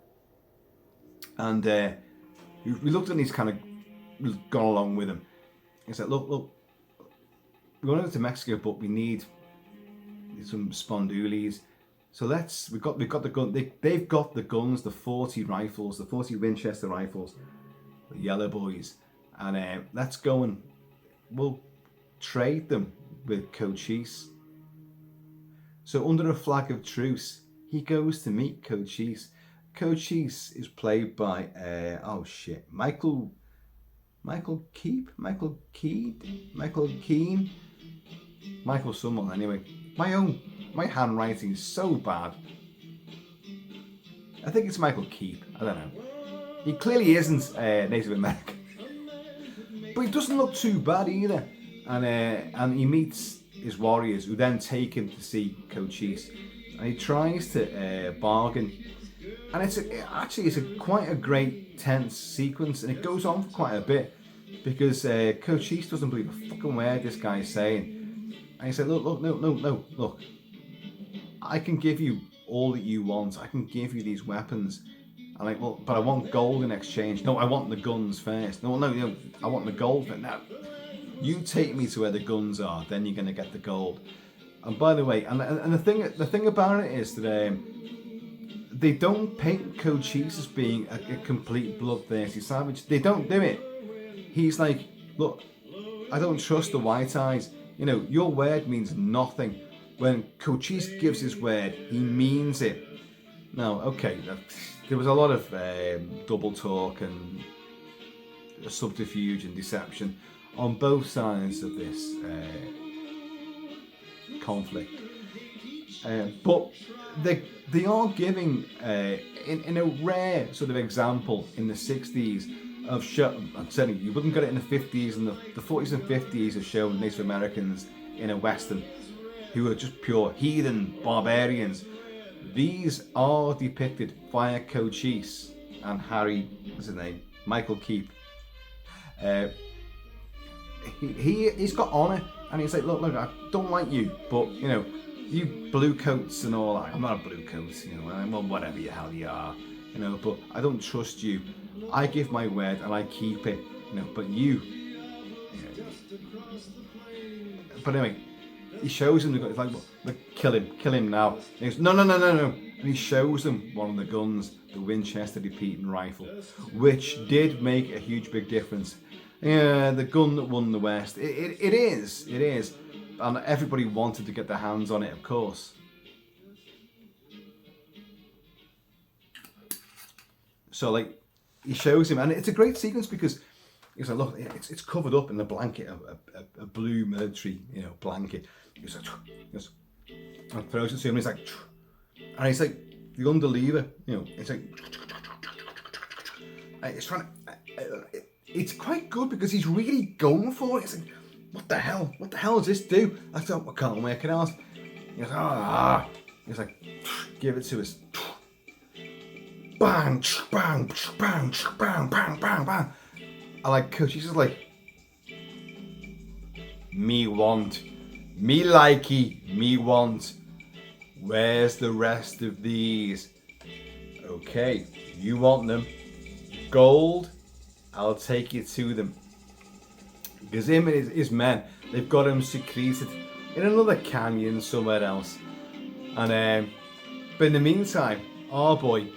And we looked at these kind of gone along with him. He said, look, we're going over to Mexico, but we need some spondoolies. So we've got the gun. They've got the guns, the 40 rifles, the 40 Winchester rifles, the yellow boys, and let's go and we'll trade them with Cochise. So under a flag of truce, he goes to meet Cochise. Cochise is played by Michael someone anyway. My handwriting is so bad. I think it's Michael Keep. I don't know. He clearly isn't Native American, but he doesn't look too bad either. And he meets his warriors, who then take him to see Cochise, and he tries to bargain. And it's quite a great tense sequence, and it goes on for quite a bit because Cochise doesn't believe a fucking word this guy's saying. And he said, look, I can give you all that you want. I can give you these weapons. I'm but I want gold in exchange. No, I want the guns first. No, I want the gold. But now, you take me to where the guns are, then you're going to get the gold. And by the way, and the thing about it is that they don't paint Cochise as being a complete bloodthirsty savage. They don't do it. He's like, look, I don't trust the white eyes. Your word means nothing. When Cochise gives his word, he means it. Now, okay, there was a lot of double talk and subterfuge and deception on both sides of this conflict. But they are giving, in a rare sort of example in the 60s of I'm saying you wouldn't get it in the 50s, and the 40s and 50s of showing Native Americans in a Western who are just pure heathen barbarians. These are depicted via Cochise and Harry, what's his name? Michael Keep. He's got honour, and he's like, look, I don't like you, but you know, you blue coats and all that. I'm not a blue coat, you know, well, whatever the hell you are, you know, but I don't trust you. I give my word and I keep it, you know, but you know. But anyway, he shows him, it's like, look, kill him now. And he goes, no. And he shows him one of the guns, the Winchester repeating rifle, which did make a huge big difference. Yeah, the gun that won the West. It is. And everybody wanted to get their hands on it, of course. So, like, he shows him, and it's a great sequence because he's like, look, it's covered up in a blanket, a blue military, you know, blanket. He's like, and throws it to him, and he's like, the underlever, you know, it's like, it's trying to, it's quite good because he's really going for it. It's like, what the hell does this do? I thought, I can't work it out. He's like, he's like, give it to us. Bang, bang, bang, bang, bang, bang, bang. I like Coach, he's just like, me want, me likey, me want. Where's the rest of these? Okay, you want them. Gold, I'll take you to them. Because him and his men, they've got him secreted in another canyon somewhere else. And but in the meantime, our boy,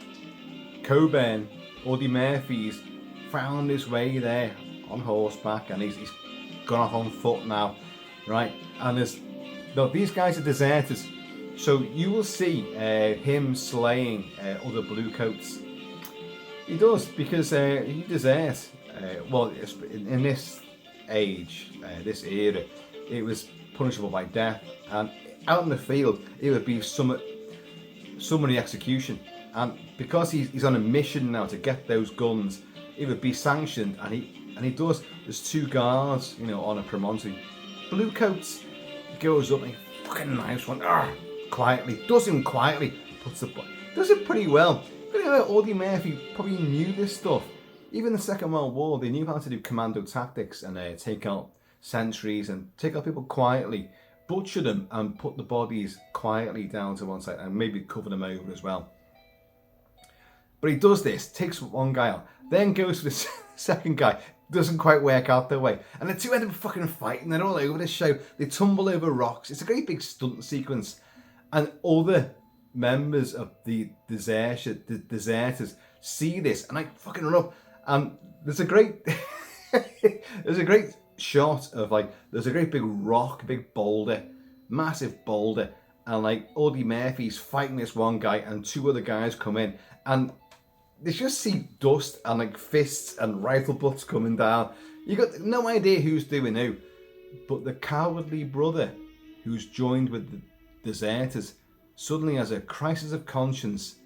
Coburn, Audie Murphy's found his way there on horseback, and he's gone off on foot now, right? And these guys are deserters. So you will see him slaying other bluecoats. He does, because he deserts. Well, in this age, this era, it was punishable by death, and out in the field, it would be summary execution. And because he's on a mission now to get those guns, it would be sanctioned, and he does. There's two guards, you know, on a promontory. Bluecoats, he goes up and he fucking knives one. Quietly, does him quietly, does it pretty well. But anyway, Audie Murphy probably knew this stuff. Even the Second World War, they knew how to do commando tactics and take out sentries and take out people quietly, butcher them and put the bodies quietly down to one side and maybe cover them over as well. But he does this, takes one guy out, then goes for the second guy. Doesn't quite work out their way. And the two end up fucking fighting. They're all over the show. They tumble over rocks. It's a great big stunt sequence. And other members of the deserters see this and like fucking run up. And there's a great shot of like, there's a great big rock, big boulder, massive boulder. And like Audie Murphy's fighting this one guy and two other guys come in. And they just see dust and like fists and rifle butts coming down. You got no idea who's doing who. But the cowardly brother who's joined with the deserters suddenly has a crisis of conscience.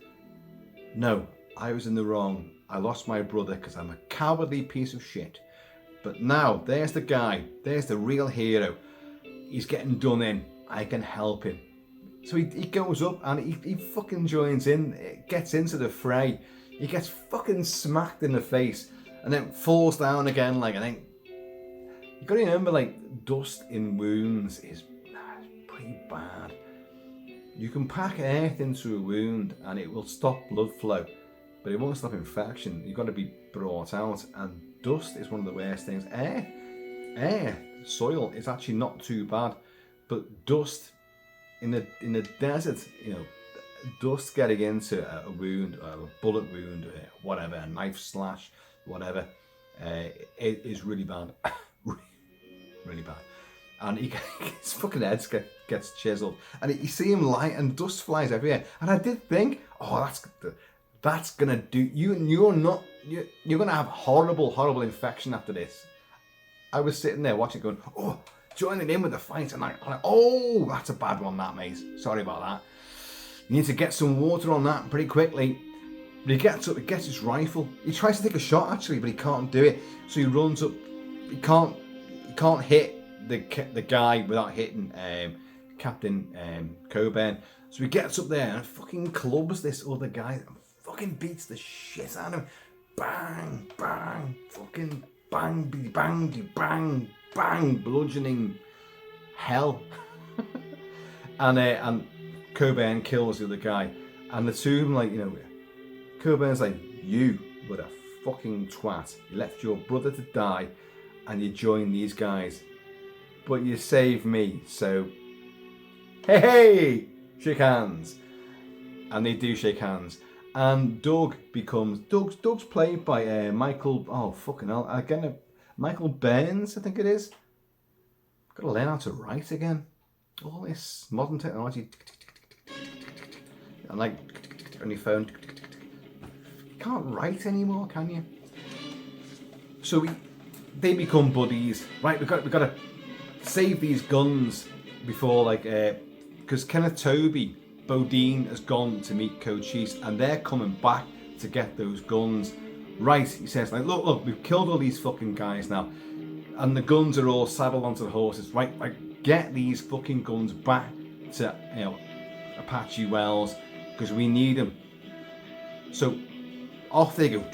No, I was in the wrong. I lost my brother because I'm a cowardly piece of shit. But now, there's the guy. There's the real hero. He's getting done in. I can help him. So he goes up and he fucking joins in, gets into the fray. He gets fucking smacked in the face and then falls down again. Like, I think you got to remember, like, dust in wounds is pretty bad. You can pack earth into a wound and it will stop blood flow, but it won't stop infection. You've got to be brought out, and dust is one of the worst things. Soil is actually not too bad, but dust in the desert, you know, dust getting into a wound, a bullet wound, whatever, a knife slash, whatever, it is really bad. Really bad. And his fucking head gets chiseled, and you see him lie, and dust flies everywhere. And I did think, oh, that's gonna do you. You're gonna have horrible infection after this. I was sitting there watching, going, oh, joining in with the fight, and oh, that's a bad one, that, mate. Sorry about that. You need to get some water on that pretty quickly. But he gets up, he gets his rifle. He tries to take a shot actually, but he can't do it. So he runs up. He can't hit the guy without hitting Captain Coburn. So he gets up there and fucking clubs this other guy and fucking beats the shit out of him. Bang, bang, fucking bang, bang, bang, bang, bludgeoning hell. and Coburn kills the other guy. And the two of them, like, you know, Coburn's like, you were a fucking twat. You left your brother to die and you joined these guys. But you saved me, so hey, shake hands. And they do shake hands. And Doug's played by Michael, oh fucking hell, again, Michael Burns, I think it is. Got to learn how to write again. All this modern technology. And like, on your phone. You can't write anymore, can you? So they become buddies. Right, we've got to save these guns before, like, because Kenneth Tobey, Bodine has gone to meet Cochise and they're coming back to get those guns. Right, he says, like, look, we've killed all these fucking guys now and the guns are all saddled onto the horses. Right, like, get these fucking guns back to, you know, Apache Wells because we need them. So off they go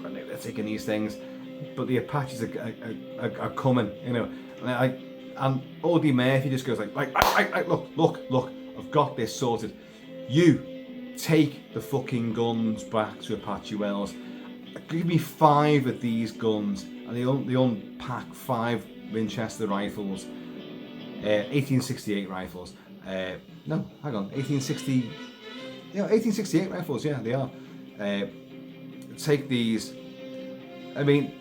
and they're taking these things, but the Apaches are coming, you know, and Audie Murphy just goes like, look, I've got this sorted. You take the fucking guns back to Apache Wells. Give me 5 of these guns, and they unpack 5 Winchester rifles, 1868 rifles. No, hang on, 1860. Yeah, 1868 rifles. Yeah, they are. Take these. I mean,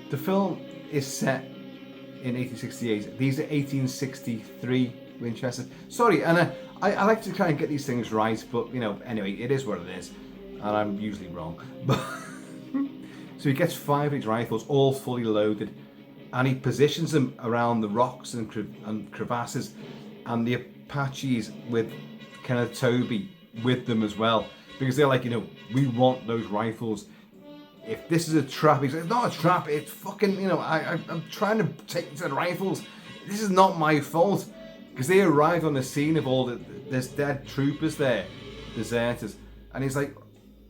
the film is set in 1868. These are 1863 Winchester. Sorry, and I like to try and get these things right, but you know, anyway, it is what it is, and I'm usually wrong. But so he gets 5 of these rifles, all fully loaded, and he positions them around the rocks and crevasses, and the Apaches with Kenneth Tobey with them as well, because they're like, you know, we want those rifles. If this is a trap, he's like, it's not a trap, it's fucking, you know, I'm trying to take the rifles. This is not my fault. Because they arrive on the scene of all there's dead troopers there, deserters, and he's like,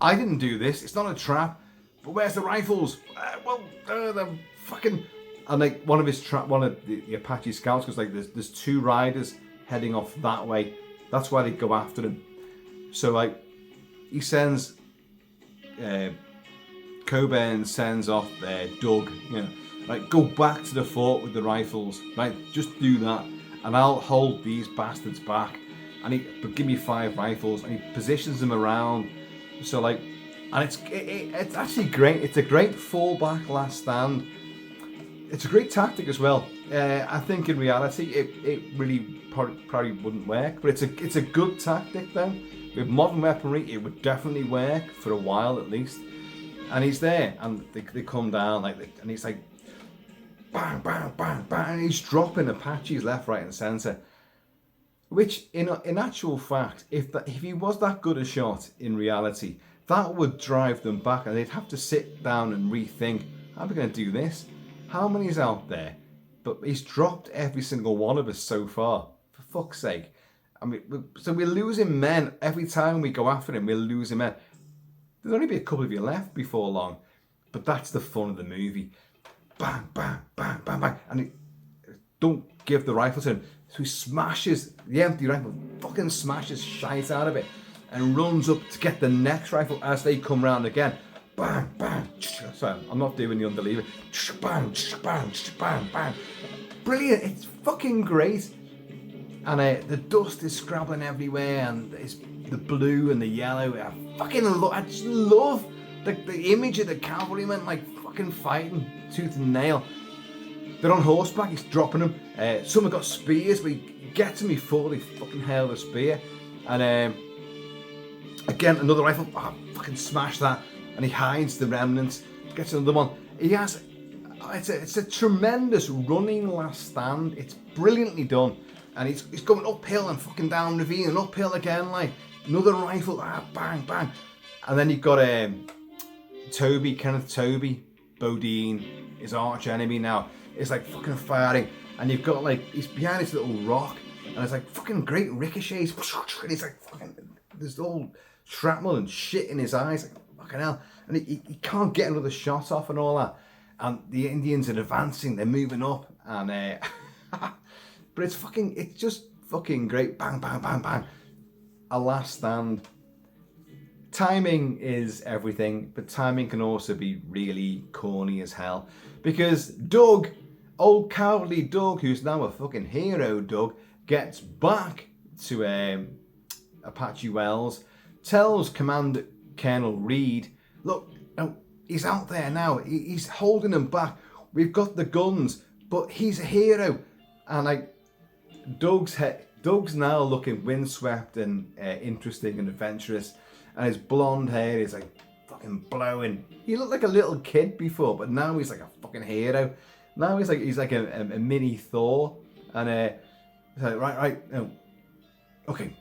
I didn't do this, it's not a trap, but where's the rifles? They're fucking, and like one of the Apache scouts goes like, there's 2 riders heading off that way, that's why they go after him. So like, he sends, Coburn sends off Doug, you know, like, go back to the fort with the rifles, right, just do that. And I'll hold these bastards back. But give me 5 rifles, and he positions them around. So like, and it's actually great. It's a great fallback last stand. It's a great tactic as well. I think in reality, it really probably wouldn't work, but it's a good tactic though. With modern weaponry, it would definitely work for a while at least. And he's there, and they come down and he's like, bang, bang, bang, bang, and he's dropping Apaches left, right, and centre. Which, in actual fact, if he was that good a shot in reality, that would drive them back, and they'd have to sit down and rethink, how are we going to do this? How many's out there? But he's dropped every single one of us so far, for fuck's sake. I mean, so we're losing men every time we go after him. We're losing men. There'll only be a couple of you left before long, but that's the fun of the movie. Bang, bang, bang, bang, bang. And he don't give the rifle to him. So he smashes the empty rifle, fucking smashes shite out of it, and runs up to get the next rifle as they come round again. Bang, bang. Sorry, I'm not doing the underlever. Bang, bang, bang, bang. Brilliant. It's fucking great. And the dust is scrabbling everywhere, and it's the blue and the yellow. I just love the image of the cavalrymen, like, fucking fighting tooth and nail. They're on horseback, he's dropping them. Some have got spears, but he gets them before they fucking hail the spear. And again, another rifle, fucking smash that. And he hides the remnants, gets another one. He has it's a tremendous running last stand. It's brilliantly done. And he's going uphill and fucking down ravine and uphill again, like another rifle, bang, bang. And then you've got Tobey, Kenneth Tobey, Bodine, his arch enemy now. It's like fucking firing. And you've got like, he's behind this little rock. And it's like fucking great ricochets. And he's like fucking, there's all shrapnel and shit in his eyes. Like fucking hell. And he can't get another shot off and all that. And the Indians are advancing, they're moving up. And, but it's just fucking great. Bang, bang, bang, bang. A last stand. Timing is everything, but timing can also be really corny as hell. Because Doug, old cowardly Doug, who's now a fucking hero, Doug, gets back to Apache Wells, tells Commander Colonel Reed, look, he's out there now, he's holding them back, we've got the guns, but he's a hero. And like, Doug's now looking windswept and interesting and adventurous, and his blonde hair is like fucking blowing. He looked like a little kid before, but now he's like a fucking hero. Now he's like a mini Thor, and he's like, right, no, okay,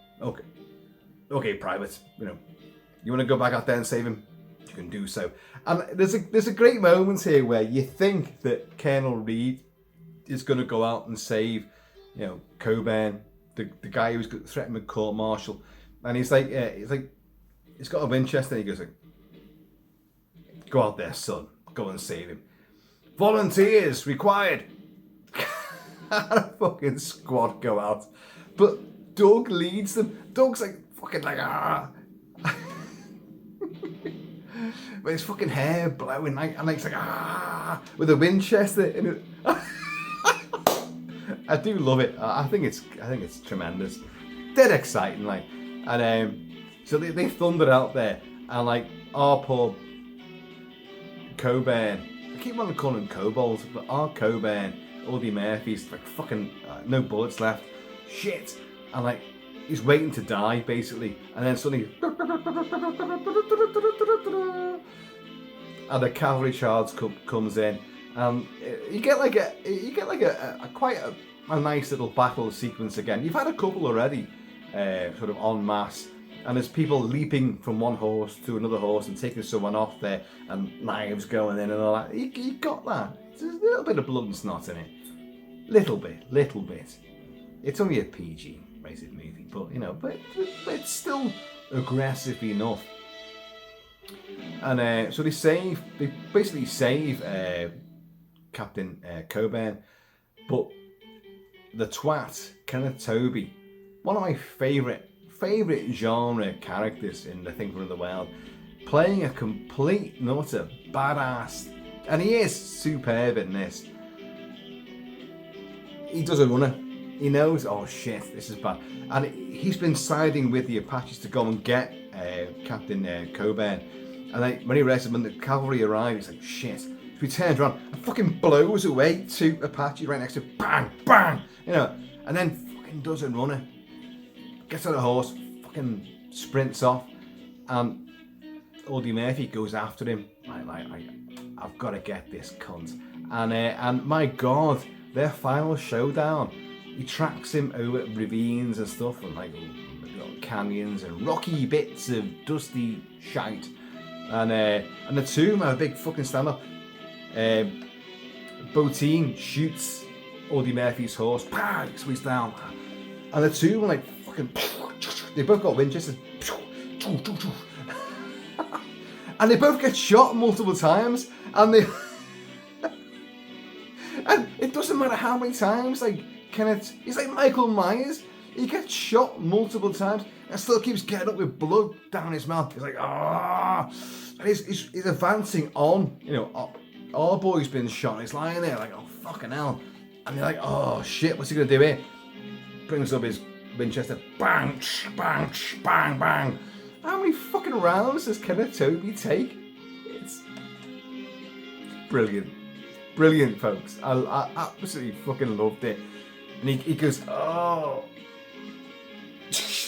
private, you want to go back out there and save him, you can do so. And there's a great moment here where you think that Colonel Reed is going to go out and save, Coburn, the guy who's threatened with court-martial, and he's got a Winchester, and he goes like, go out there, son, go and save him. Volunteers required. And a fucking squad go out, but Doug leads them. Doug's like fucking like with his fucking hair blowing like, and he's like with a Winchester in it. I do love it. I think it's tremendous, dead exciting, like. And so they thunder out there, and like our poor Coburn, I keep wanting to call him Kobolds, but our Coburn, Audie Murphy's like fucking no bullets left, shit, and like he's waiting to die basically, and then suddenly, and the cavalry charge comes in, and you get like a quite a nice little battle sequence again. You've had a couple already, sort of en masse. And there's people leaping from one horse to another horse and taking someone off there, and knives going in and all that. You got that. There's a little bit of blood and snot in it. Little bit. It's only a PG rated movie, but but it's still aggressive enough. And so they basically save Captain Coburn, but the twat, Kenneth Tobey, one of my favourite genre characters in The Thing from Another World, playing a complete nutter, badass, and he is superb in this. He does a runner. He knows, oh shit, this is bad, and he's been siding with the Apaches to go and get Captain Coburn. And when he realizes when the cavalry arrive, he's like, shit. So he turns around and fucking blows away two Apache right next to him, bang, bang, and then fucking does a runner. Gets on a horse, fucking sprints off, and Audie Murphy goes after him. I've got to get this cunt. And my God, their final showdown. He tracks him over ravines and stuff, and like little canyons and rocky bits of dusty shite. And the two of them have a big fucking stand-up. Bodine shoots Audie Murphy's horse, bang, squeeze down, and the two of them like. They both got Winchesters, and they both get shot multiple times, and and it doesn't matter how many times. Like he's like Michael Myers. He gets shot multiple times and still keeps getting up with blood down his mouth. He's like and he's advancing on. Our boy's been shot. He's lying there like, oh fucking hell, and they're like, oh shit, what's he gonna do here? Brings up his Winchester, bang, bang, bang, bang. How many fucking rounds does Kenneth Tobey take? It's brilliant, folks. I absolutely fucking loved it. And he goes, oh,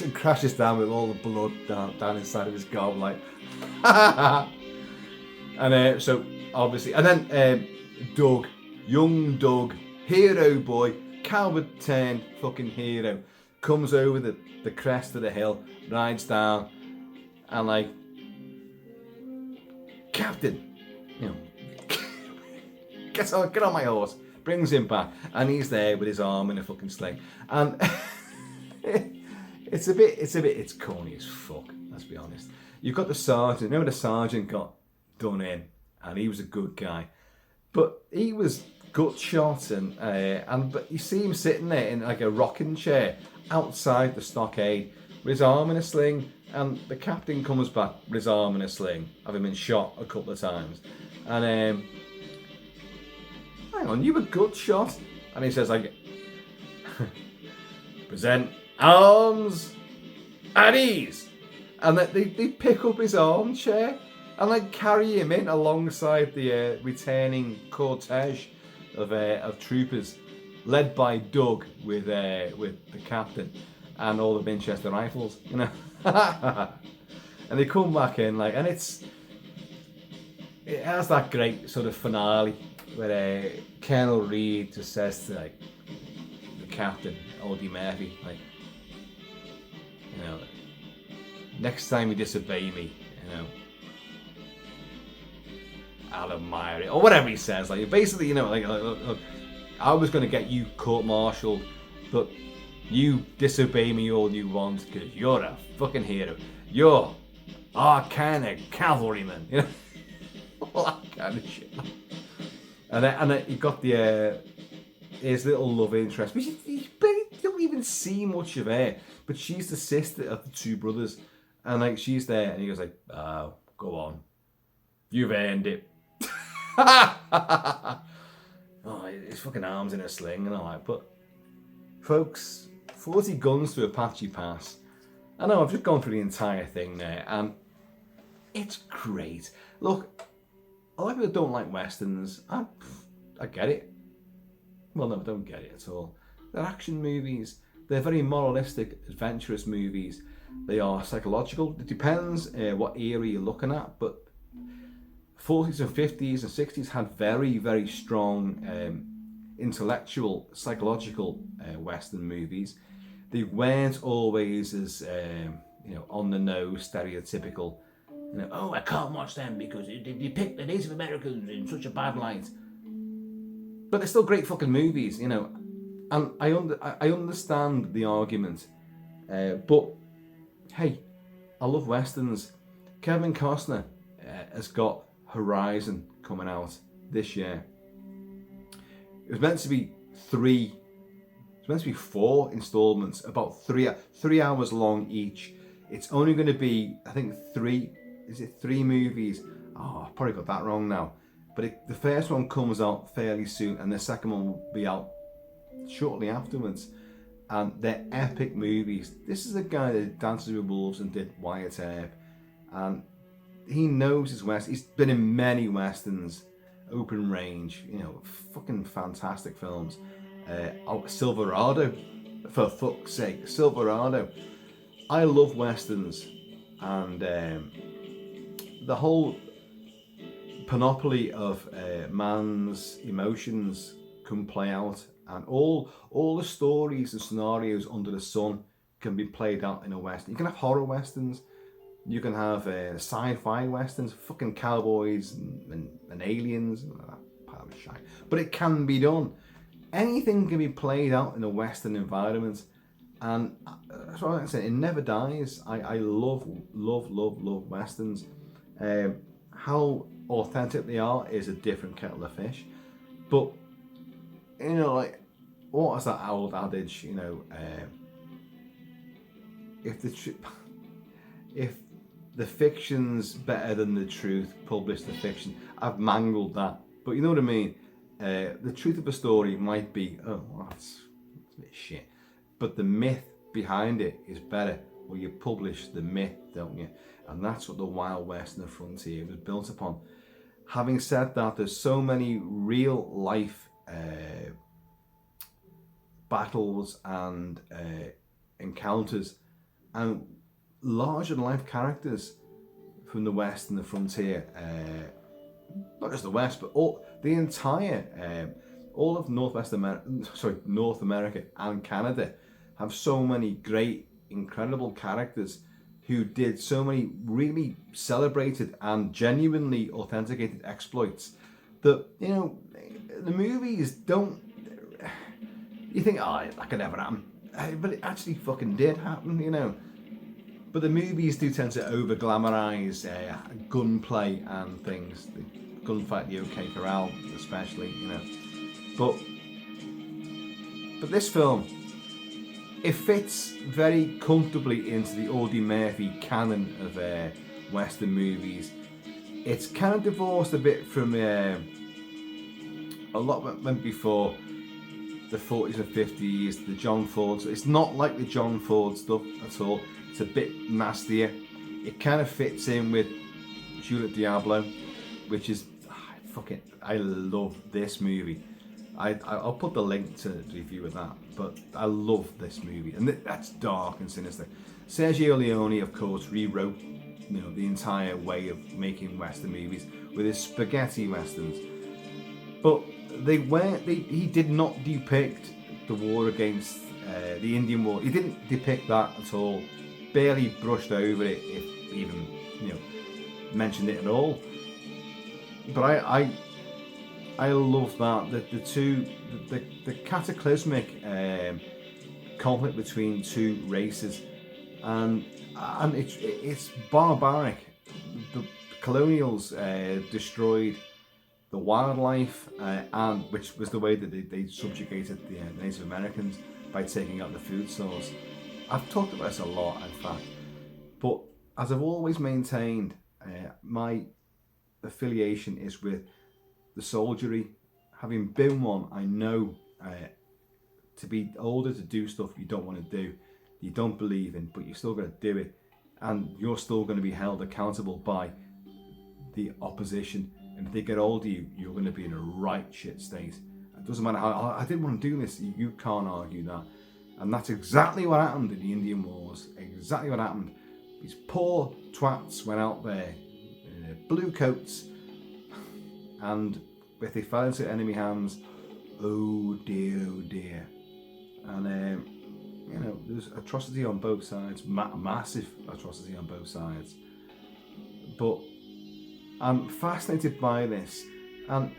and crashes down with all the blood down inside of his gob, like, and so obviously, and then Doug, young Doug, hero boy, coward turned fucking hero, comes over the crest of the hill, rides down, and like, Captain, you know, get on my horse, brings him back, and he's there with his arm in a fucking sling, and it's corny as fuck. Let's be honest. You've got the sergeant. Remember the sergeant got done in, and he was a good guy, but he was gut shot, but you see him sitting there in like a rocking chair outside the stockade with his arm in a sling, and the captain comes back with his arm in a sling, having been shot a couple of times, and hang on, you were gut shot, and he says like, present arms at ease, and they pick up his armchair and like carry him in alongside the returning cortege of troopers, led by Doug with the captain and all the Winchester rifles, you know. And they come back in like, and it has that great sort of finale where Colonel Reed just says to like the captain, Audie Murphy, like, you know, next time you disobey me, you know, I'll admire it, or whatever he says. Like, basically, you know, like, look, I was going to get you court-martialed, but you disobey me all you want because you're a fucking hero. You're our kind of cavalryman, you know, all that kind of shit. And then you got his little love interest, which you don't even see much of her, but she's the sister of the two brothers, and like she's there, and he goes like, "Oh, go on, you've earned it." Oh, his fucking arms in a sling and all that. But folks, 40 guns to Apache Pass. I know I've just gone through the entire thing there, and it's great. Look, a lot of people don't like westerns. I get it. Well, no, I don't get it at all. They're action movies. They're very moralistic, adventurous movies. They are psychological. It depends what era you're looking at, but 40s and 50s and 60s had very, very strong intellectual, psychological Western movies. They weren't always as on the nose, stereotypical. You know, oh, I can't watch them because they depict the Native Americans in such a bad light. But they're still great fucking movies, you know. And I understand the argument, but hey, I love westerns. Kevin Costner has got Horizon coming out this year. It was meant to be 4 installments, about 3 hours long each. It's only going to be, I think, 3 movies? Oh, I probably got that wrong now. But the first one comes out fairly soon, and the second one will be out shortly afterwards. And they're epic movies. This is a guy that Dances with Wolves and did Wyatt Earp, and he knows his west. He's been in many westerns, Open Range, you know, fucking fantastic films. Silverado, for fuck's sake, Silverado. I love westerns, and the whole panoply of man's emotions can play out, and all the stories and scenarios under the sun can be played out in a western. You can have horror westerns, you can have sci-fi westerns, fucking cowboys and aliens, and that part of shite. But it can be done. Anything can be played out in a western environment, and that's what I said. It never dies. I love westerns. How authentic they are is a different kettle of fish, but you know, like, what is that old adage? You know, if the fiction's better than the truth, publish the fiction. I've mangled that, but you know what I mean. The truth of a story might be, oh, well, that's a bit shit, but the myth behind it is better. Well, you publish the myth, don't you? And that's what the Wild West and the frontier was built upon. Having said that, there's so many real life battles and encounters and larger than life characters from the West and the frontier not just the West, but the entire, all of North America and Canada have so many great, incredible characters who did so many really celebrated and genuinely authenticated exploits that, you know, the movies don't, you think, oh, that could never happen. But it actually fucking did happen, you know. But the movies do tend to over-glamorize gunplay and things. The gunfight, the OK Corral, especially, you know. But this film, it fits very comfortably into the Audie Murphy canon of Western movies. It's kind of divorced a bit from a lot that went before the 40s and 50s, the John Ford. It's not like the John Ford stuff at all. It's a bit nastier. It kind of fits in with Juliet Diablo, which is I love this movie. I'll put the link to the review of that, but I love this movie, and that's dark and sinister. Sergio Leone, of course, rewrote, you know, the entire way of making Western movies with his spaghetti westerns, but he did not depict the war against the Indian War. He didn't depict that at all. Barely brushed over it, if even, you know, mentioned it at all. But I love that the cataclysmic conflict between two races, and it's barbaric. The colonials destroyed the wildlife, and which was the way that they subjugated the Native Americans by taking out the food source. I've talked about this a lot, in fact, but as I've always maintained, my affiliation is with the soldiery. Having been one, I know to be older to do stuff you don't want to do, you don't believe in, but you're still going to do it, and you're still going to be held accountable by the opposition. And if they get hold of you, you're going to be in a right shit state. It doesn't matter how I didn't want to do this. You can't argue that. And that's exactly what happened in the Indian Wars. Exactly what happened. These poor twats went out there in their blue coats, and if they fell into enemy hands, oh dear. And you know, there's atrocity on both sides, massive atrocity on both sides. But I'm fascinated by this, and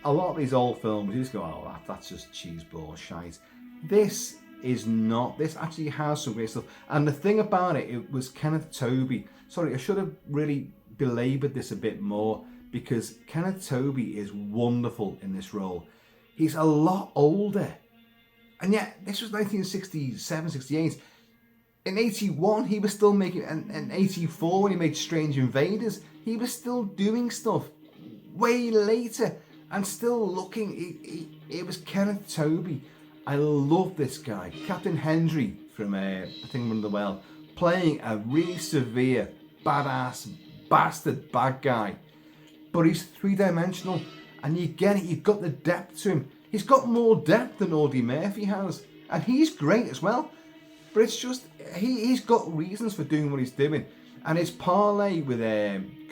a lot of these old films, you just go, oh, that's just cheeseball shite. This is not. This actually has some great stuff. And the thing about it was Kenneth Tobey. Sorry, I should have really belaboured this a bit more, because Kenneth Tobey is wonderful in this role. He's a lot older. And yet, this was 1967, 68. In 81, he was still making, and 84 when he made Strange Invaders, he was still doing stuff way later and still looking. It was Kenneth Tobey. I love this guy. Captain Hendry from The Thing Under the Well, playing a really severe, badass, bastard bad guy. But he's three-dimensional, and you get it, you've got the depth to him. He's got more depth than Audie Murphy has, and he's great as well. But it's just, he's got reasons for doing what he's doing. And his parlay with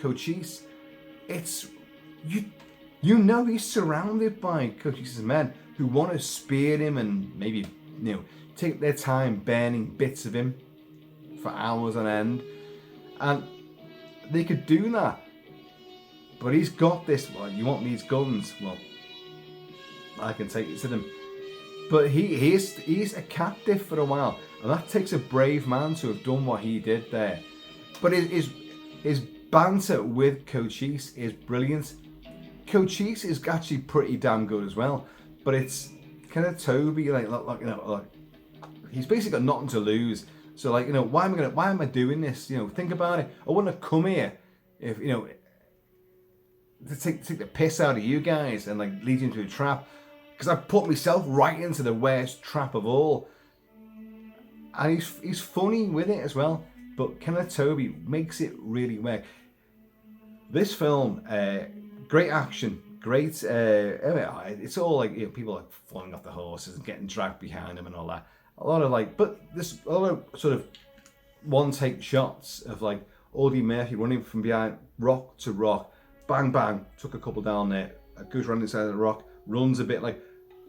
Cochise, it's, you know he's surrounded by Cochise's men who want to spear him and maybe, you know, take their time burning bits of him for hours on end. And they could do that. But he's got this, well, you want these guns? Well, I can take it to them. But he's a captive for a while. And that takes a brave man to have done what he did there. But his banter with Cochise is brilliant. Cochise is actually pretty damn good as well. But it's kind of Tobey, like you know, like he's basically got nothing to lose. So like, you know, why am I doing this? You know, think about it. I wouldn't have come here if, you know, to take the piss out of you guys and like lead you into a trap, because I put myself right into the worst trap of all. And he's funny with it as well. But Kenneth Tobey makes it really work. This film, great action. Great, it's all like, you know, people like falling off the horses and getting dragged behind them and all that. A lot of like, but there's a lot of sort of one take shots of like Audie Murphy running from behind rock to rock, bang, bang, took a couple down there, goes around inside the rock, runs a bit like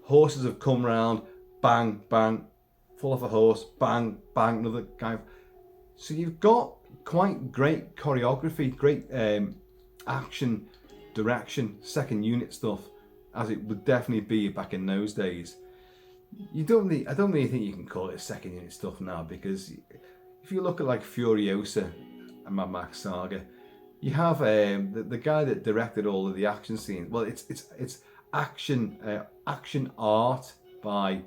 horses have come round, bang, bang, fall off a horse, bang, bang, another guy. So you've got quite great choreography, great action, direction, second unit stuff, as it would definitely be back in those days. I don't really think you can call it second unit stuff now, because if you look at like Furiosa and Mad Max Saga, you have the guy that directed all of the action scenes. Well, it's action art by,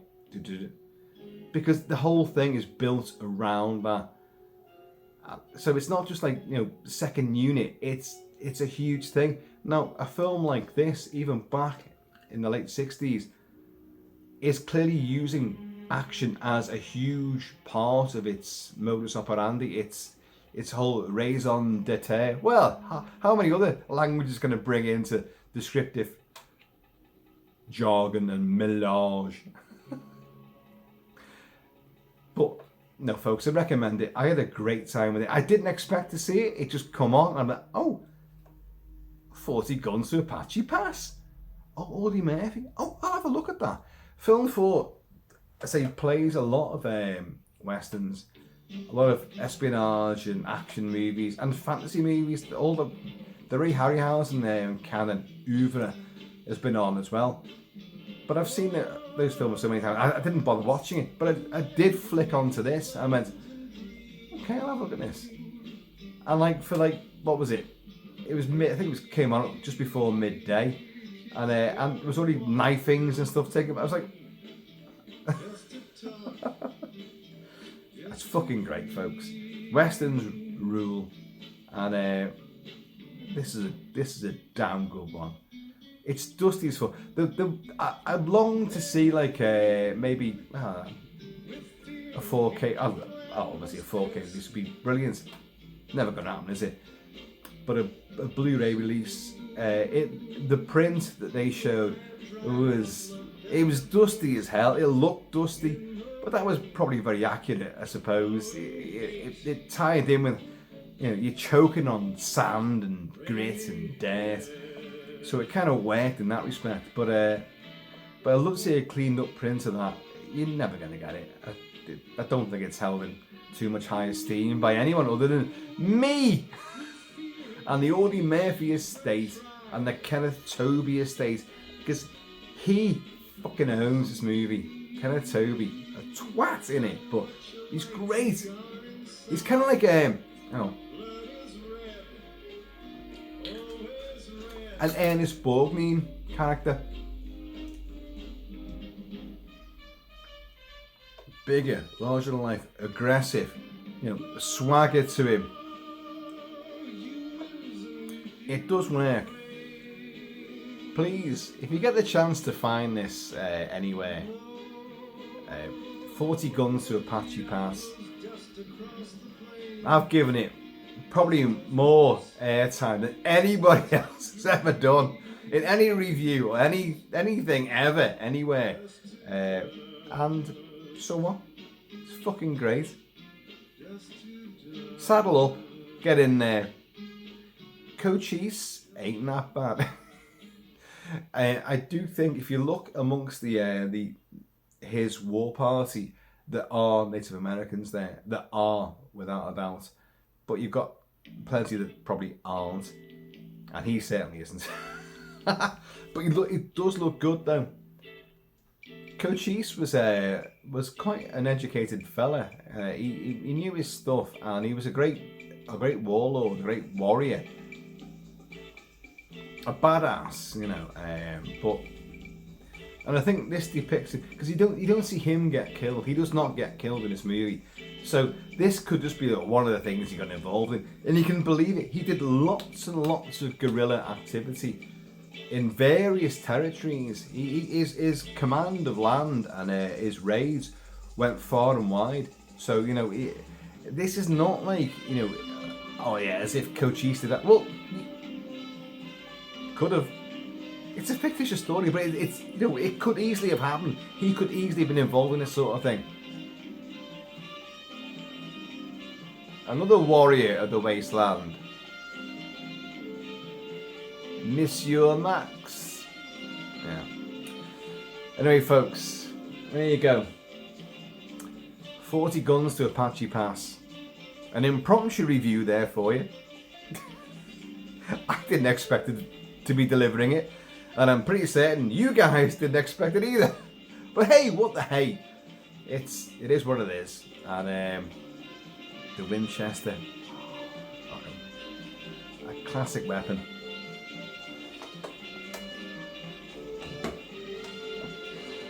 because the whole thing is built around that. So it's not just like, you know, second unit. It's a huge thing. Now, a film like this, even back in the late 60s, is clearly using action as a huge part of its modus operandi. Its whole raison d'etre. Well, how many other languages can it bring into descriptive jargon and millage? But no, folks, I recommend it. I had a great time with it. I didn't expect to see it. It just come on, and I'm like, oh, 40 Guns to Apache Pass. Oh, Audie Murphy. Oh, I'll have a look at that. Film 4, I say, plays a lot of westerns, a lot of espionage and action movies and fantasy movies. All the Ray Harryhausen canon oeuvre has been on as well. But I've seen those films so many times. I didn't bother watching it, but I did flick onto this. I went, okay, I'll have a look at this. And like for like, what was it? It was I think it came on just before midday, and there was already knifings and stuff taken. I was like, that's fucking great, folks. Westerns rule, and this is a damn good one. It's dusty as fuck. I'd long to see like maybe a 4K. Obviously a 4K release would be brilliant. Never gonna happen, is it? But a Blu-ray release. The print that they showed was dusty as hell. It looked dusty, but that was probably very accurate, I suppose. It tied in with, you know, you're choking on sand and grit and dirt. So it kind of worked in that respect, but I'd love to see a cleaned up print of that. You're never going to get it. I don't think it's held in too much high esteem by anyone other than me and the Audie Murphy estate and the Kenneth Tobey estate, because he fucking owns this movie. Kenneth Tobey, a twat in it, but he's great. He's kind of like an Ernest Borgnine character. Bigger, larger than life, aggressive, you know, swagger to him. It does work. Please, if you get the chance to find this anywhere, 40 Guns to Apache Pass. I've given it probably more airtime than anybody else has ever done in any review or anything ever, anywhere. And so what? It's fucking great. Saddle up, get in there. Cochise ain't that bad. I do think if you look amongst his war party, there are Native Americans there. There are, without a doubt. But you've got plenty that probably aren't, and he certainly isn't. But it does look good though. Cochise was quite an educated fella. He knew his stuff, and he was a great warlord, a great warrior, a badass, you know. And I think this depicts it, because you don't see him get killed. He does not get killed in this movie. So this could just be one of the things he got involved in, and you can believe it. He did lots and lots of guerrilla activity in various territories. His command of land and his raids went far and wide. So, you know, this is not like, you know, oh yeah, as if Cochise did that. Well, could have. It's a fictitious story, but it's, you know, it could easily have happened. He could easily have been involved in this sort of thing. Another warrior of the wasteland. Monsieur Max. Yeah. Anyway, folks, there you go. 40 guns to Apache Pass. An impromptu review there for you. I didn't expect it to be delivering it, and I'm pretty certain you guys didn't expect it either. But hey, what the hey? It is what it is. And the Winchester, a classic weapon.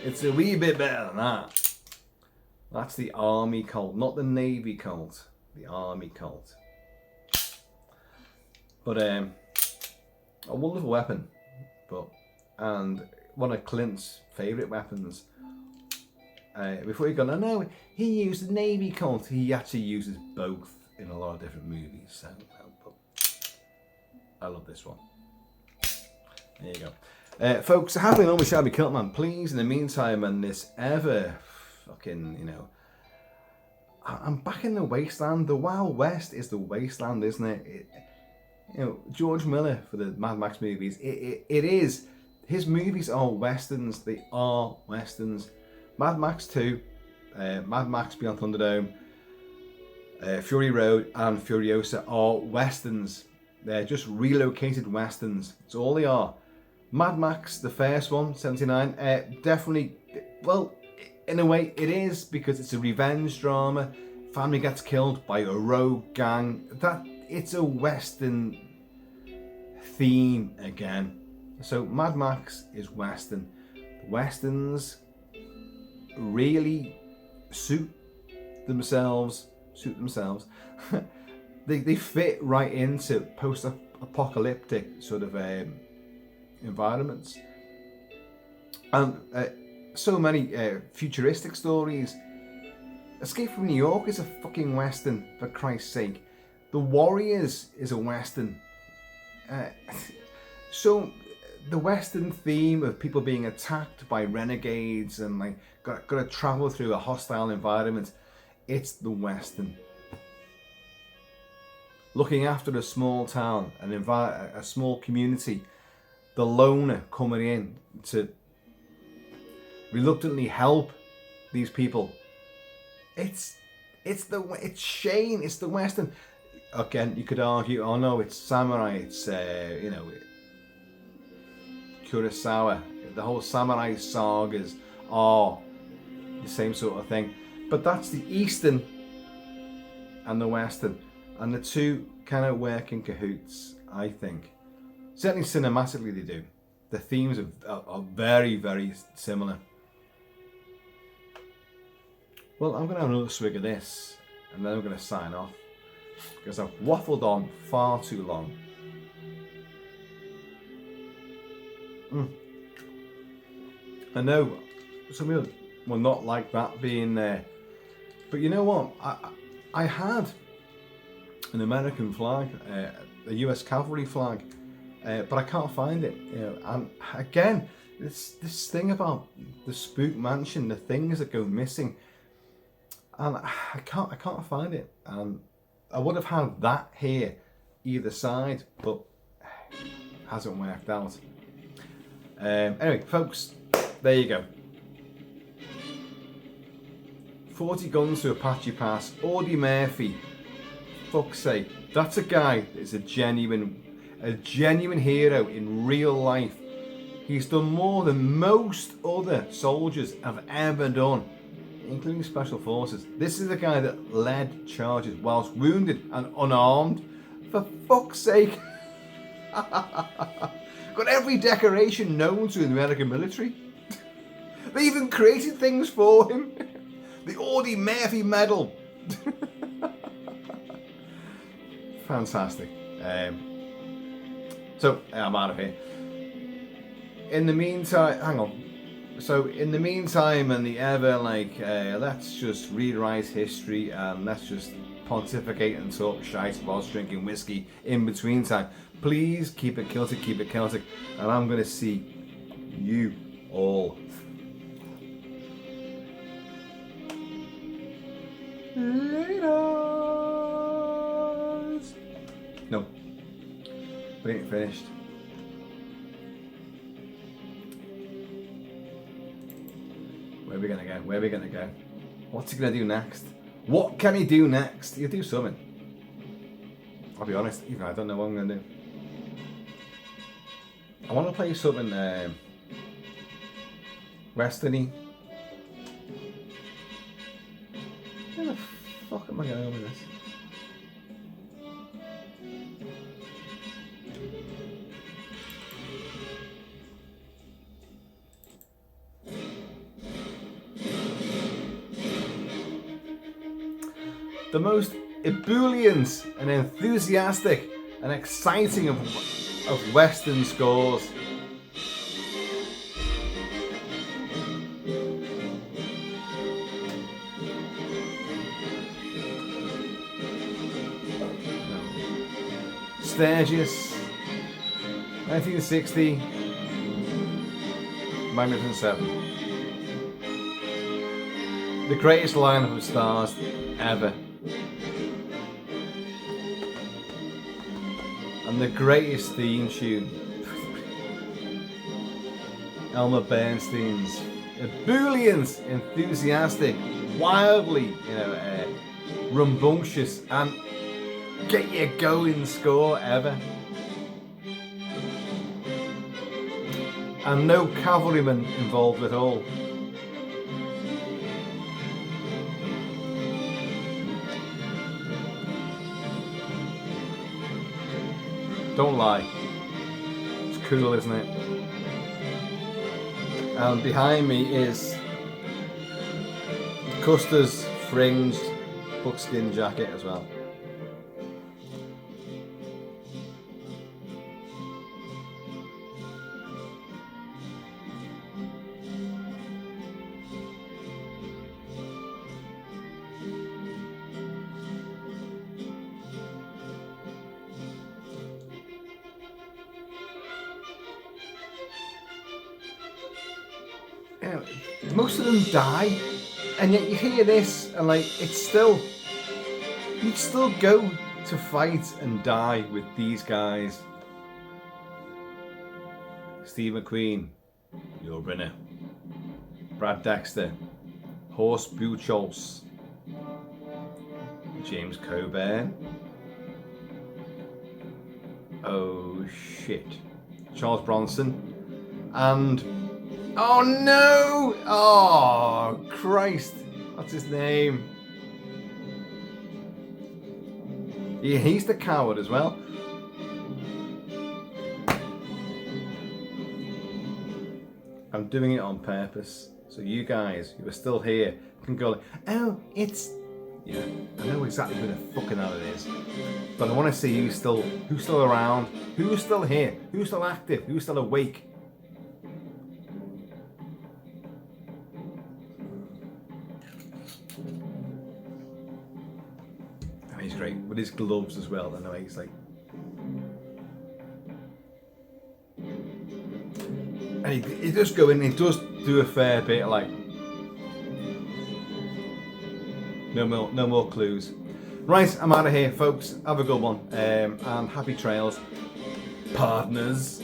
It's a wee bit better than that. That's the Army Colt, not the Navy Colt. The Army Colt. But a wonderful weapon. And one of Clint's favourite weapons. Before you go, no, he used the Navy Colt. He actually uses both in a lot of different movies. So, but I love this one. There you go. Folks, happily known as Shabby Kilt-Man. Please, in the meantime, and this ever fucking, I'm back in the wasteland. The Wild West is the wasteland, isn't it? George Miller for the Mad Max movies. It is. His movies are westerns. They are westerns. Mad Max 2, Mad Max Beyond Thunderdome, Fury Road and Furiosa are westerns. They're just relocated westerns. That's all they are. Mad Max, the first one, 79, definitely, well, in a way it is, because it's a revenge drama. Family gets killed by a rogue gang. It's a western theme again. So Mad Max is western. Westerns really suit themselves. They fit right into post-apocalyptic sort of environments, and so many futuristic stories. Escape from New York is a fucking western, for Christ's sake. The Warriors is a western. So the western theme of people being attacked by renegades and like got to travel through a hostile environment, it's the western. Looking after a small town, a small community, the loner coming in to reluctantly help these people. It's Shane. It's the western. Again, you could argue, oh no, it's samurai. It's Kurosawa. The whole samurai sagas are the same sort of thing. But that's the Eastern and the Western, and the two kind of work in cahoots, I think. Certainly cinematically they do. The themes are very, very similar. Well, I'm going to have another swig of this, and then I'm going to sign off, because I've waffled on far too long. I know some people will not like that being there, but you know what? I had an American flag, a US Cavalry flag, but I can't find it. And again, this thing about the Spook Mansion, the things that go missing, and I can't find it. And I would have had that here, either side, but it hasn't worked out. Anyway, folks, there you go. 40 guns to Apache Pass. Audie Murphy. Fuck's sake. That's a guy that is a genuine hero in real life. He's done more than most other soldiers have ever done, including Special Forces. This is a guy that led charges whilst wounded and unarmed. For fuck's sake. Got every decoration known to the American military. They even created things for him. The Audie Murphy medal. Fantastic. So I'm out of here. In the meantime, hang on. So in the meantime, and the ever let's just rewrite history and let's just pontificate and talk shite whilst drinking whiskey in between time. Please keep it Kilty, keep it Celtic, and I'm going to see you all later. No, we ain't finished. where are we going to go? What's he going to do next? What can he do next? He'll do something. I'll be honest, even I don't know what I'm going to do. I want to play something westerny. Where the fuck am I going with this? The most ebullient and enthusiastic and exciting of Western scores. Sturgis, 1960, Magnificent 7. The greatest lineup of stars ever. And the greatest theme tune. Elmer Bernstein's ebullient, enthusiastic, wildly, rambunctious and get you going score ever. And no cavalryman involved at all. Don't lie. It's cool, isn't it? And behind me is Custer's fringed buckskin jacket as well. Most of them die, and yet you hear this and it's still, you'd still go to fight and die with these guys. Steve McQueen, your winner. Brad Dexter, Horst Buchholz, James Coburn. Oh shit. Charles Bronson, and oh no! Oh Christ! What's his name? Yeah, he's the coward as well. I'm doing it on purpose, so you guys who are still here can go, oh, it's... Yeah, I know exactly who the fucking hell it is. But I want to see who's still around, who's still here, who's still active, who's still awake. And he's great with his gloves as well. I know he's like, and he does go in. He does do a fair bit of like. No more clues. Right, I'm out of here, folks. Have a good one, and happy trails, partners.